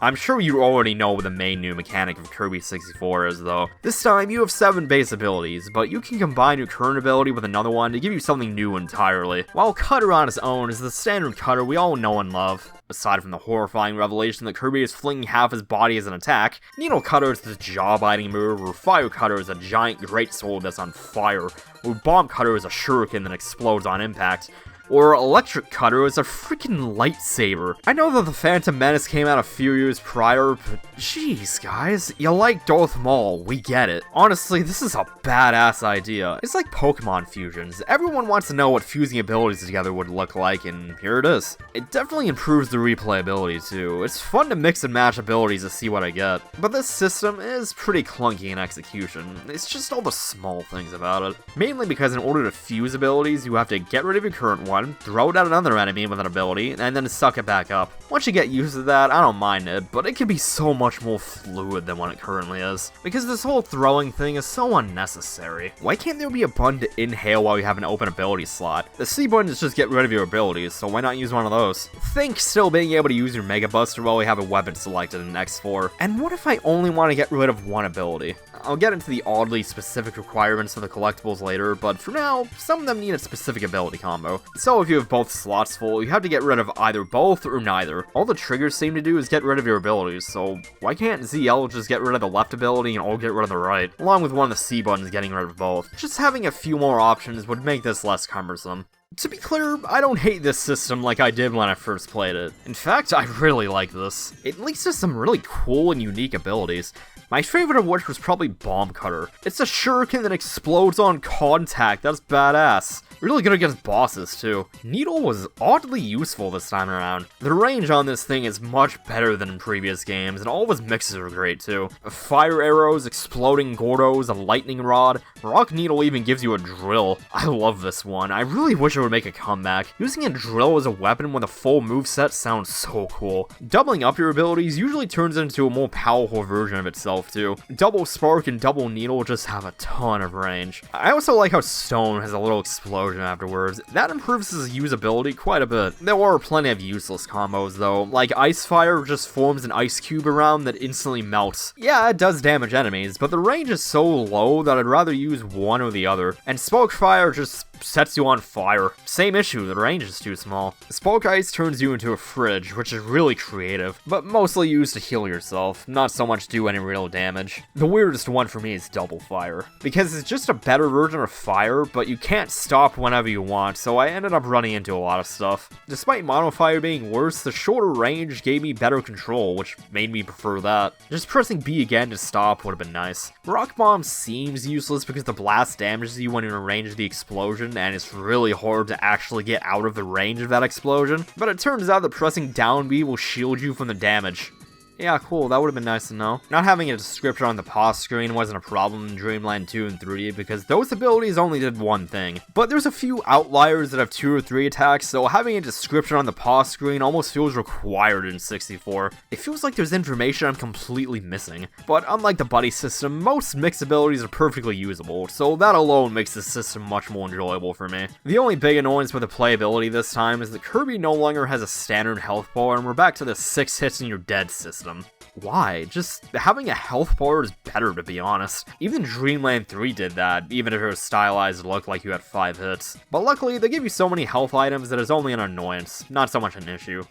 I'm sure you already know what the main new mechanic of Kirby 64 is, though. This time, you have 7 base abilities, but you can combine your current ability with another one to give you something new entirely. While Cutter on its own is the standard Cutter we all know and love. Aside from the horrifying revelation that Kirby is flinging half his body as an attack, Needle Cutter is this jaw-biting move, or Fire Cutter is a giant greatsword that's on fire, or Bomb Cutter is a shuriken that explodes on impact, or Electric Cutter is a freaking lightsaber. I know that the Phantom Menace came out a few years prior, but jeez guys, you like Darth Maul, we get it. Honestly, this is a badass idea. It's like Pokemon fusions. Everyone wants to know what fusing abilities together would look like, and here it is. It definitely improves the replayability too. It's fun to mix and match abilities to see what I get. But this system is pretty clunky in execution. It's just all the small things about it. Mainly because in order to fuse abilities, you have to get rid of your current one, throw it at another enemy with an ability, and then suck it back up. Once you get used to that, I don't mind it, but it can be so much more fluid than what it currently is. Because this whole throwing thing is so unnecessary. Why can't there be a button to inhale while you have an open ability slot? The C button is just get rid of your abilities, so why not use one of those? Think still being able to use your Mega Buster while we have a weapon selected in X4. And what if I only want to get rid of one ability? I'll get into the oddly specific requirements for the collectibles later, but for now, some of them need a specific ability combo. So if you have both slots full, you have to get rid of either both or neither. All the triggers seem to do is get rid of your abilities, so why can't ZL just get rid of the left ability and I'll get rid of the right, along with one of the C buttons getting rid of both? Just having a few more options would make this less cumbersome. To be clear, I don't hate this system like I did when I first played it. In fact, I really like this. It leads to some really cool and unique abilities. My favorite of which was probably Bomb Cutter. It's a shuriken that explodes on contact, that's badass. Really good against bosses too. Needle was oddly useful this time around. The range on this thing is much better than in previous games, and all of his mixes are great too. Fire arrows, exploding Gordos, a lightning rod. Rock Needle even gives you a drill. I love this one. I really wish it would make a comeback. Using a drill as a weapon with a full moveset sounds so cool. Doubling up your abilities usually turns it into a more powerful version of itself too. Double Spark and Double Needle just have a ton of range. I also like how Stone has a little explosion afterwards. That improves his usability quite a bit. There are plenty of useless combos though, like Ice Fire just forms an ice cube around that instantly melts. Yeah, it does damage enemies, but the range is so low that I'd rather use one or the other. And Smoke Fire just sets you on fire. Same issue, the range is too small. Smoke Ice turns you into a fridge, which is really creative, but mostly used to heal yourself, not so much do any real damage. The weirdest one for me is Double Fire, because it's just a better version of fire, but you can't stop whenever you want, so I ended up running into a lot of stuff. Despite Mono Fire being worse, the shorter range gave me better control, which made me prefer that. Just pressing B again to stop would have been nice. Rock Bomb seems useless because the blast damages you when you're in range of the explosion, and it's really hard to actually get out of the range of that explosion, but it turns out that pressing down B will shield you from the damage. Yeah, cool, that would have been nice to know. Not having a description on the pause screen wasn't a problem in Dreamland 2 and 3 because those abilities only did one thing. But there's a few outliers that have 2 or 3 attacks, so having a description on the pause screen almost feels required in 64. It feels like there's information I'm completely missing. But unlike the buddy system, most mixed abilities are perfectly usable, so that alone makes the system much more enjoyable for me. The only big annoyance with the playability this time is that Kirby no longer has a standard health bar and we're back to the 6 hits and you're dead system. Why? Just having a health bar is better, to be honest. Even Dreamland 3 did that, even if it was stylized to look like you had 5 hits. But luckily, they give you so many health items that it's only an annoyance, not so much an issue.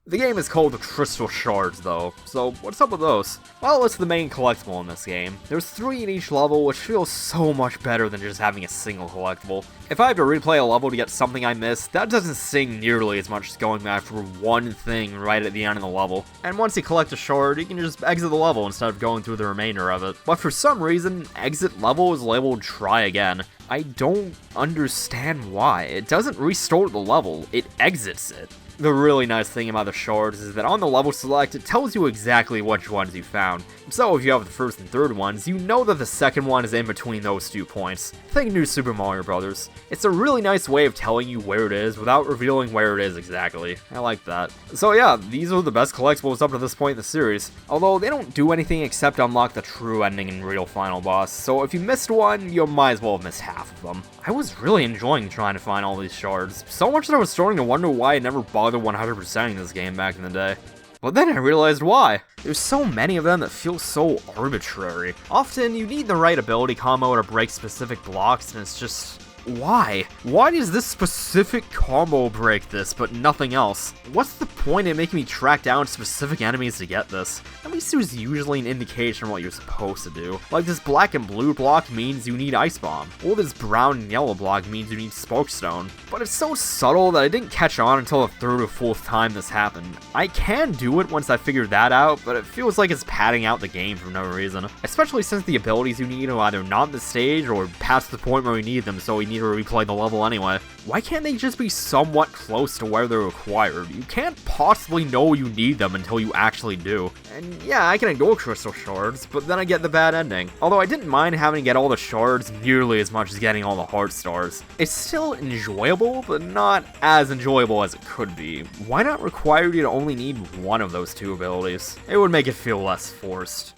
The game is called the Crystal Shards though, so what's up with those? Well, it's the main collectible in this game. There's 3 in each level, which feels so much better than just having a single collectible. If I have to replay a level to get something I missed, that doesn't sting nearly as much as going back for one thing right at the end of the level. And once you collect a shard, you can just exit the level instead of going through the remainder of it. But for some reason, exit level is labeled try again. I don't understand why. It doesn't restore the level, it exits it. The really nice thing about the shards is that on the level select, it tells you exactly which ones you found. So if you have the first and third ones, you know that the second one is in between those 2 points. Think New Super Mario Bros. It's a really nice way of telling you where it is without revealing where it is exactly. I like that. So yeah, these are the best collectibles up to this point in the series. Although they don't do anything except unlock the true ending and real final boss, so if you missed one, you might as well have missed half of them. I was really enjoying trying to find all these shards, so much that I was starting to wonder why I never bothered 100%ing this game back in the day. But then I realized why. There's so many of them that feel so arbitrary. Often, you need the right ability combo to break specific blocks, and it's just... why? Why does this specific combo break this, but nothing else? What's the point in making me track down specific enemies to get this? At least there's usually an indication of what you're supposed to do. Like this black and blue block means you need Ice Bomb, or this brown and yellow block means you need Smoke Stone. But it's so subtle that I didn't catch on until the 3rd or 4th time this happened. I can do it once I figured that out, but it feels like it's padding out the game for no reason. Especially since the abilities you need are either not in the stage or past the point where we need them, so we need to replay the level anyway. Why can't they just be somewhat close to where they're required? You can't possibly know you need them until you actually do. And yeah, I can ignore Crystal Shards, but then I get the bad ending. Although I didn't mind having to get all the shards nearly as much as getting all the heart stars. It's still enjoyable, but not as enjoyable as it could be. Why not require you to only need one of those 2 abilities? It would make it feel less forced.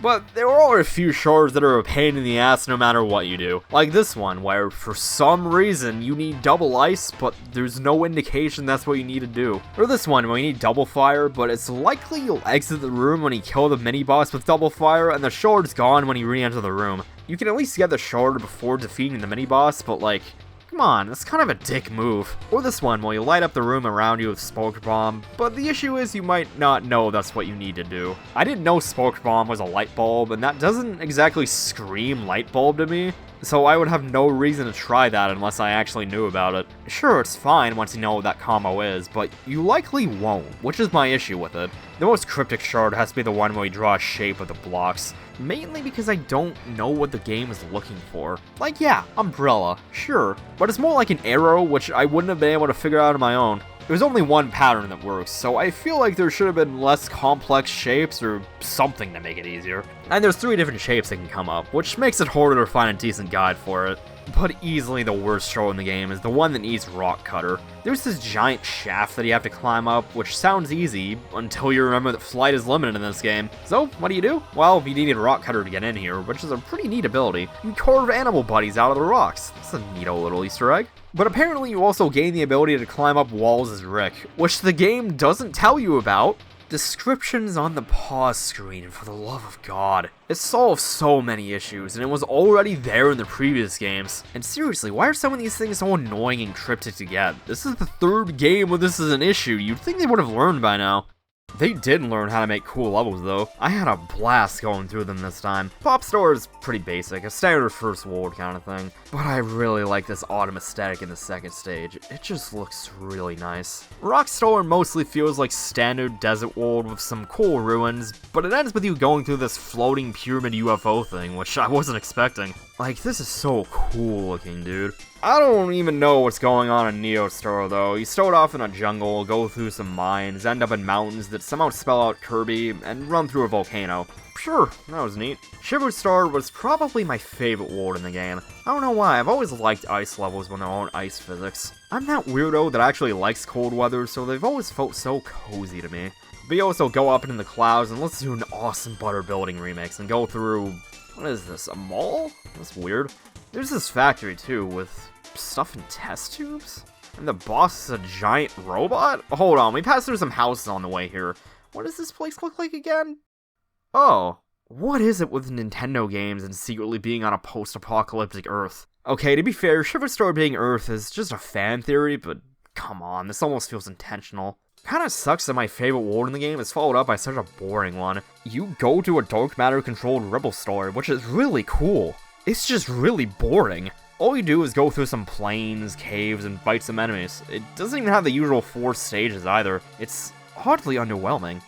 But there are a few shards that are a pain in the ass no matter what you do. Like this one, where for some reason you need double ice, but there's no indication that's what you need to do. Or this one, where you need double fire, but it's likely you'll exit the room when you kill the mini-boss with double fire, and the shard's gone when you re-enter the room. You can at least get the shard before defeating the mini-boss, but like... come on, that's kind of a dick move. Or this one, where you light up the room around you with Smoke Bomb, but the issue is you might not know that's what you need to do. I didn't know Smoke Bomb was a light bulb, and that doesn't exactly scream light bulb to me, so I would have no reason to try that unless I actually knew about it. Sure, it's fine once you know what that combo is, but you likely won't, which is my issue with it. The most cryptic shard has to be the one where you draw a shape with the blocks, mainly because I don't know what the game is looking for. Like yeah, umbrella, sure, but it's more like an arrow, which I wouldn't have been able to figure out on my own. There's only one pattern that works, so I feel like there should have been less complex shapes or something to make it easier. And there's 3 different shapes that can come up, which makes it harder to find a decent guide for it. But easily the worst shard in the game is the one that needs Rock Cutter. There's this giant shaft that you have to climb up, which sounds easy, until you remember that flight is limited in this game. So, what do? Well, you need a Rock Cutter to get in here, which is a pretty neat ability. You carve animal buddies out of the rocks. That's a neato little Easter egg. But apparently you also gain the ability to climb up walls as Rick, which the game doesn't tell you about. Descriptions on the pause screen, for the love of God. It solves so many issues, and it was already there in the previous games. And seriously, why are some of these things so annoying and cryptic to get? This is the 3rd game where this is an issue. You'd think they would have learned by now. They did learn how to make cool levels though. I had a blast going through them this time. Pop Store is pretty basic, a standard first world kind of thing. But I really like this autumn aesthetic in the 2nd stage. It just looks really nice. Rockstar mostly feels like standard desert world with some cool ruins, but it ends with you going through this floating pyramid UFO thing, which I wasn't expecting. Like, this is so cool looking, dude. I don't even know what's going on in Neostar, though. You start off in a jungle, go through some mines, end up in mountains that somehow spell out Kirby, and run through a volcano. Sure, that was neat. Shiverstar was probably my favorite world in the game. I don't know why, I've always liked ice levels when there aren't ice physics. I'm that weirdo that actually likes cold weather, so they've always felt so cozy to me. We also go up into the clouds, and let's do an awesome butter building remix, and go through... What is this, a mall? That's weird. There's this factory, too, with stuff in test tubes? And the boss is a giant robot? Hold on, we passed through some houses on the way here. What does this place look like again? Oh, what is it with Nintendo games and secretly being on a post-apocalyptic Earth? Okay, to be fair, Shiverstar being Earth is just a fan theory, but come on, this almost feels intentional. Kinda sucks that my favorite world in the game is followed up by such a boring one. You go to a dark matter-controlled rebel store, which is really cool. It's just really boring. All you do is go through some plains, caves, and fight some enemies. It doesn't even have the usual 4 stages either. It's oddly underwhelming.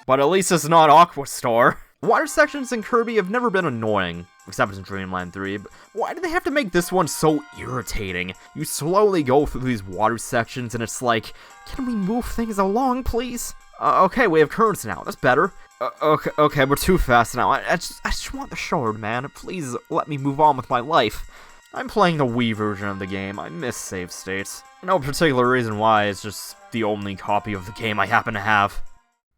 But at least it's not Aqua Star. Water sections in Kirby have never been annoying, except in Dreamland 3, but why do they have to make this one so irritating? You slowly go through these water sections and it's like, can we move things along, please? Okay, we have currents now, that's better. Okay, we're too fast now. I just want the shard, man. Please let me move on with my life. I'm playing the Wii version of the game. I miss save states. No particular reason why, it's just the only copy of the game I happen to have.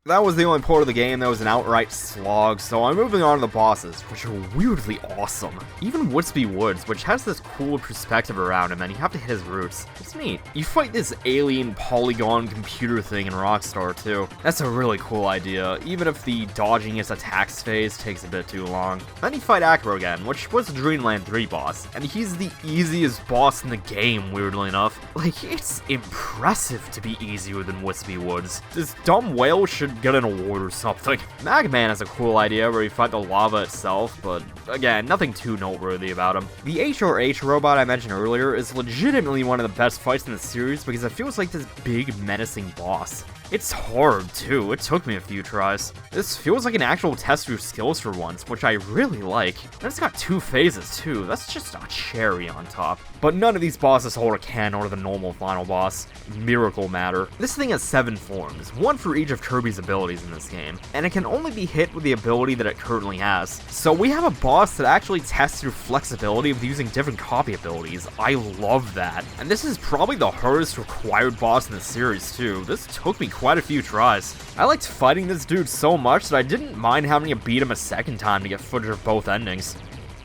That was the only part of the game that was an outright slog, so I'm moving on to the bosses, which are weirdly awesome. Even Wispy Woods, which has this cool perspective around him, and you have to hit his roots. It's neat. You fight this alien polygon computer thing in Rockstar, too. That's a really cool idea, even if the dodging its attacks phase takes a bit too long. Then you fight Acro again, which was the Dreamland 3 boss, and he's the easiest boss in the game, weirdly enough. Like, it's impressive to be easier than Wispy Woods. This dumb whale should get an award or something. Magman has a cool idea where you fight the lava itself, but again, nothing too noteworthy about him. The HRH robot I mentioned earlier is legitimately one of the best fights in the series because it feels like this big menacing boss. It's hard too, it took me a few tries. This feels like an actual test of your skills for once, which I really like. And it's got 2 phases too, that's just a cherry on top. But none of these bosses hold a candle to the normal final boss, Miracle Matter. This thing has 7 forms, 1 for each of Kirby's abilities in this game, and it can only be hit with the ability that it currently has. So we have a boss that actually tests your flexibility with using different copy abilities. I love that. And this is probably the hardest required boss in the series too. This took me quite a few tries. I liked fighting this dude so much that I didn't mind having to beat him a second time to get footage of both endings.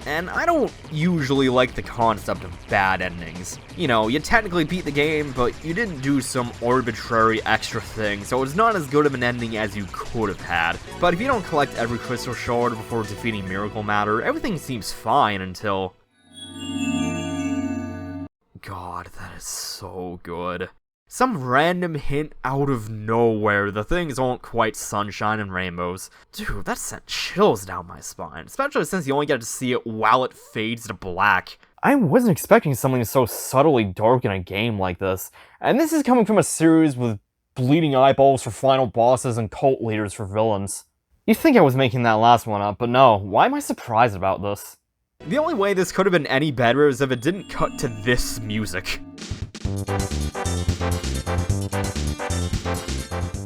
And I don't usually like the concept of bad endings. You know, you technically beat the game, but you didn't do some arbitrary extra thing, so it's not as good of an ending as you could have had. But if you don't collect every Crystal Shard before defeating Miracle Matter, everything seems fine until... God, that is so good. Some random hint out of nowhere, the things aren't quite sunshine and rainbows. Dude, that sent chills down my spine, especially since you only get to see it while it fades to black. I wasn't expecting something so subtly dark in a game like this, and this is coming from a series with bleeding eyeballs for final bosses and cult leaders for villains. You'd think I was making that last one up, but no, why am I surprised about this? The only way this could have been any better is if it didn't cut to this music.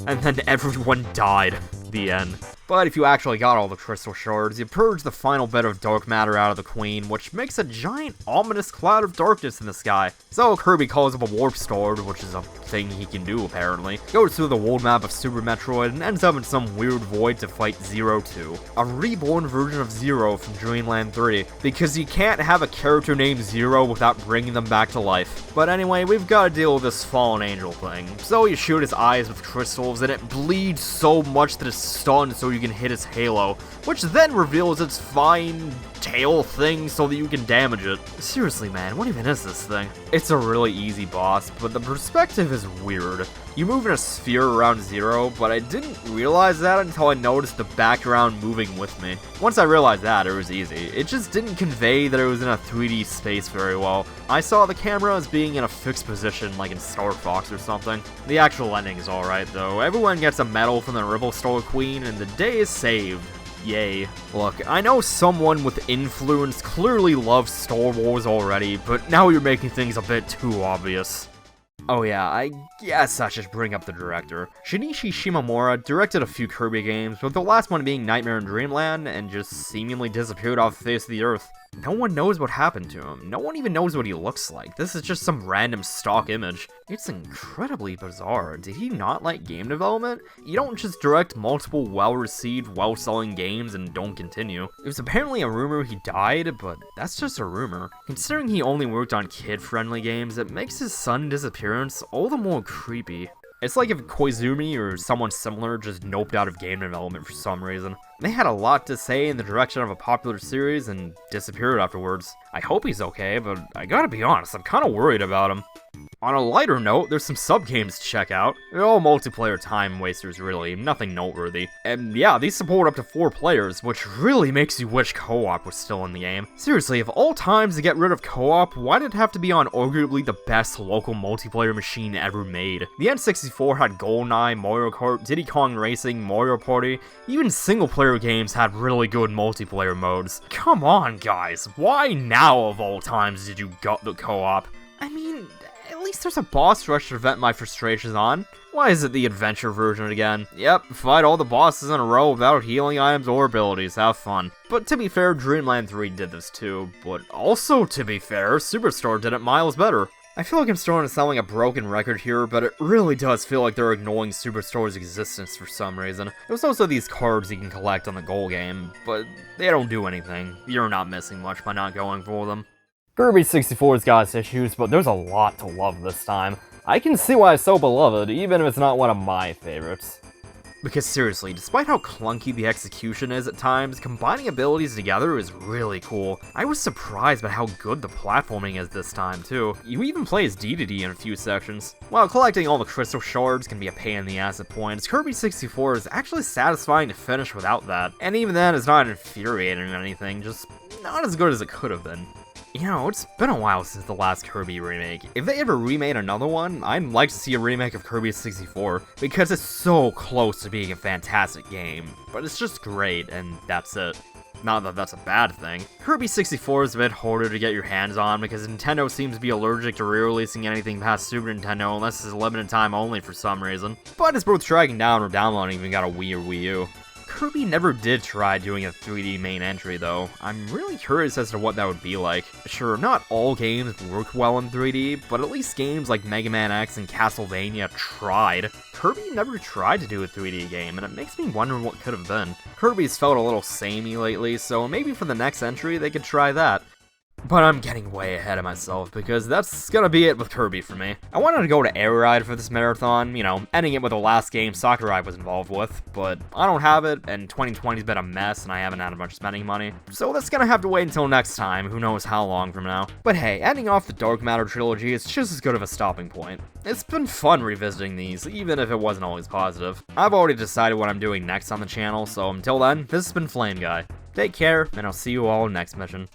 And then everyone died. The end. But if you actually got all the Crystal Shards, you purge the final bit of dark matter out of the Queen, which makes a giant ominous cloud of darkness in the sky. So Kirby calls up a Warp Sword, which is a thing he can do apparently, goes through the world map of Super Metroid, and ends up in some weird void to fight Zero 2, a reborn version of Zero from Dreamland 3, because you can't have a character named Zero without bringing them back to life. But anyway, we've got to deal with this fallen angel thing. So you shoot his eyes with crystals, and it bleeds so much that it's stunned so you can hit his halo, which then reveals its fine tail thing so that you can damage it. Seriously, man, what even is this thing? It's a really easy boss, but the perspective is weird. You move in a sphere around Zero, but I didn't realize that until I noticed the background moving with me. Once I realized that, it was easy. It just didn't convey that it was in a 3D space very well. I saw the camera as being in a fixed position, like in Star Fox or something. The actual ending is alright though. Everyone gets a medal from the Rebel Star Queen, and the day is saved. Yay. Look, I know someone with influence clearly loves Star Wars already, but now you're making things a bit too obvious. Oh yeah, I guess I should bring up the director. Shinichi Shimomura directed a few Kirby games, with the last one being Nightmare in Dreamland, and just seemingly disappeared off the face of the earth. No one knows what happened to him. No one even knows what he looks like. This is just some random stock image. It's incredibly bizarre. Did he not like game development? You don't just direct multiple well-received, well-selling games and don't continue. It was apparently a rumor he died, but that's just a rumor. Considering he only worked on kid-friendly games, it makes his sudden disappearance all the more creepy. It's like if Koizumi or someone similar just noped out of game development for some reason. They had a lot to say in the direction of a popular series and disappeared afterwards. I hope he's okay, but I gotta be honest, I'm kinda worried about him. On a lighter note, there's some sub-games to check out. They're all multiplayer time wasters really, nothing noteworthy. And yeah, these support up to 4 players, which really makes you wish co-op was still in the game. Seriously, of all times to get rid of co-op, why did it have to be on arguably the best local multiplayer machine ever made? The N64 had GoldenEye, Mario Kart, Diddy Kong Racing, Mario Party, even single-player games had really good multiplayer modes. Come on guys, why now of all times did you gut the co-op? I mean, at least there's a boss rush to vent my frustrations on. Why is it the adventure version again? Yep, fight all the bosses in a row without healing items or abilities, have fun. But to be fair, Dreamland 3 did this too, but also to be fair, Superstar did it miles better. I feel like I'm starting to sound like a broken record here, but it really does feel like they're ignoring Superstar's existence for some reason. There's also these cards you can collect on the goal game, but they don't do anything. You're not missing much by not going for them. Kirby 64's got its issues, but there's a lot to love this time. I can see why it's so beloved, even if it's not one of my favorites. Because seriously, despite how clunky the execution is at times, combining abilities together is really cool. I was surprised by how good the platforming is this time too. You even play as Dedede in a few sections. While collecting all the Crystal Shards can be a pain in the ass at points, Kirby 64 is actually satisfying to finish without that. And even then, it's not infuriating or anything, just not as good as it could have been. You know, it's been a while since the last Kirby remake. If they ever remade another one, I'd like to see a remake of Kirby 64, because it's so close to being a fantastic game, but it's just great, and that's it. Not that that's a bad thing. Kirby 64 is a bit harder to get your hands on because Nintendo seems to be allergic to re-releasing anything past Super Nintendo unless it's limited time only for some reason. But it's worth tracking down or downloading if you got a Wii or Wii U. Kirby never did try doing a 3D main entry though. I'm really curious as to what that would be like. Sure, not all games work well in 3D, but at least games like Mega Man X and Castlevania tried. Kirby never tried to do a 3D game, and it makes me wonder what could have been. Kirby's felt a little samey lately, so maybe for the next entry they could try that. But I'm getting way ahead of myself, because that's gonna be it with Kirby for me. I wanted to go to Air Ride for this marathon, you know, ending it with the last game Sakurai was involved with, but I don't have it, and 2020's been a mess, and I haven't had a bunch of spending money. So that's gonna have to wait until next time, who knows how long from now. But hey, ending off the Dark Matter trilogy is just as good of a stopping point. It's been fun revisiting these, even if it wasn't always positive. I've already decided what I'm doing next on the channel, so until then, this has been Flame Guy. Take care, and I'll see you all next mission.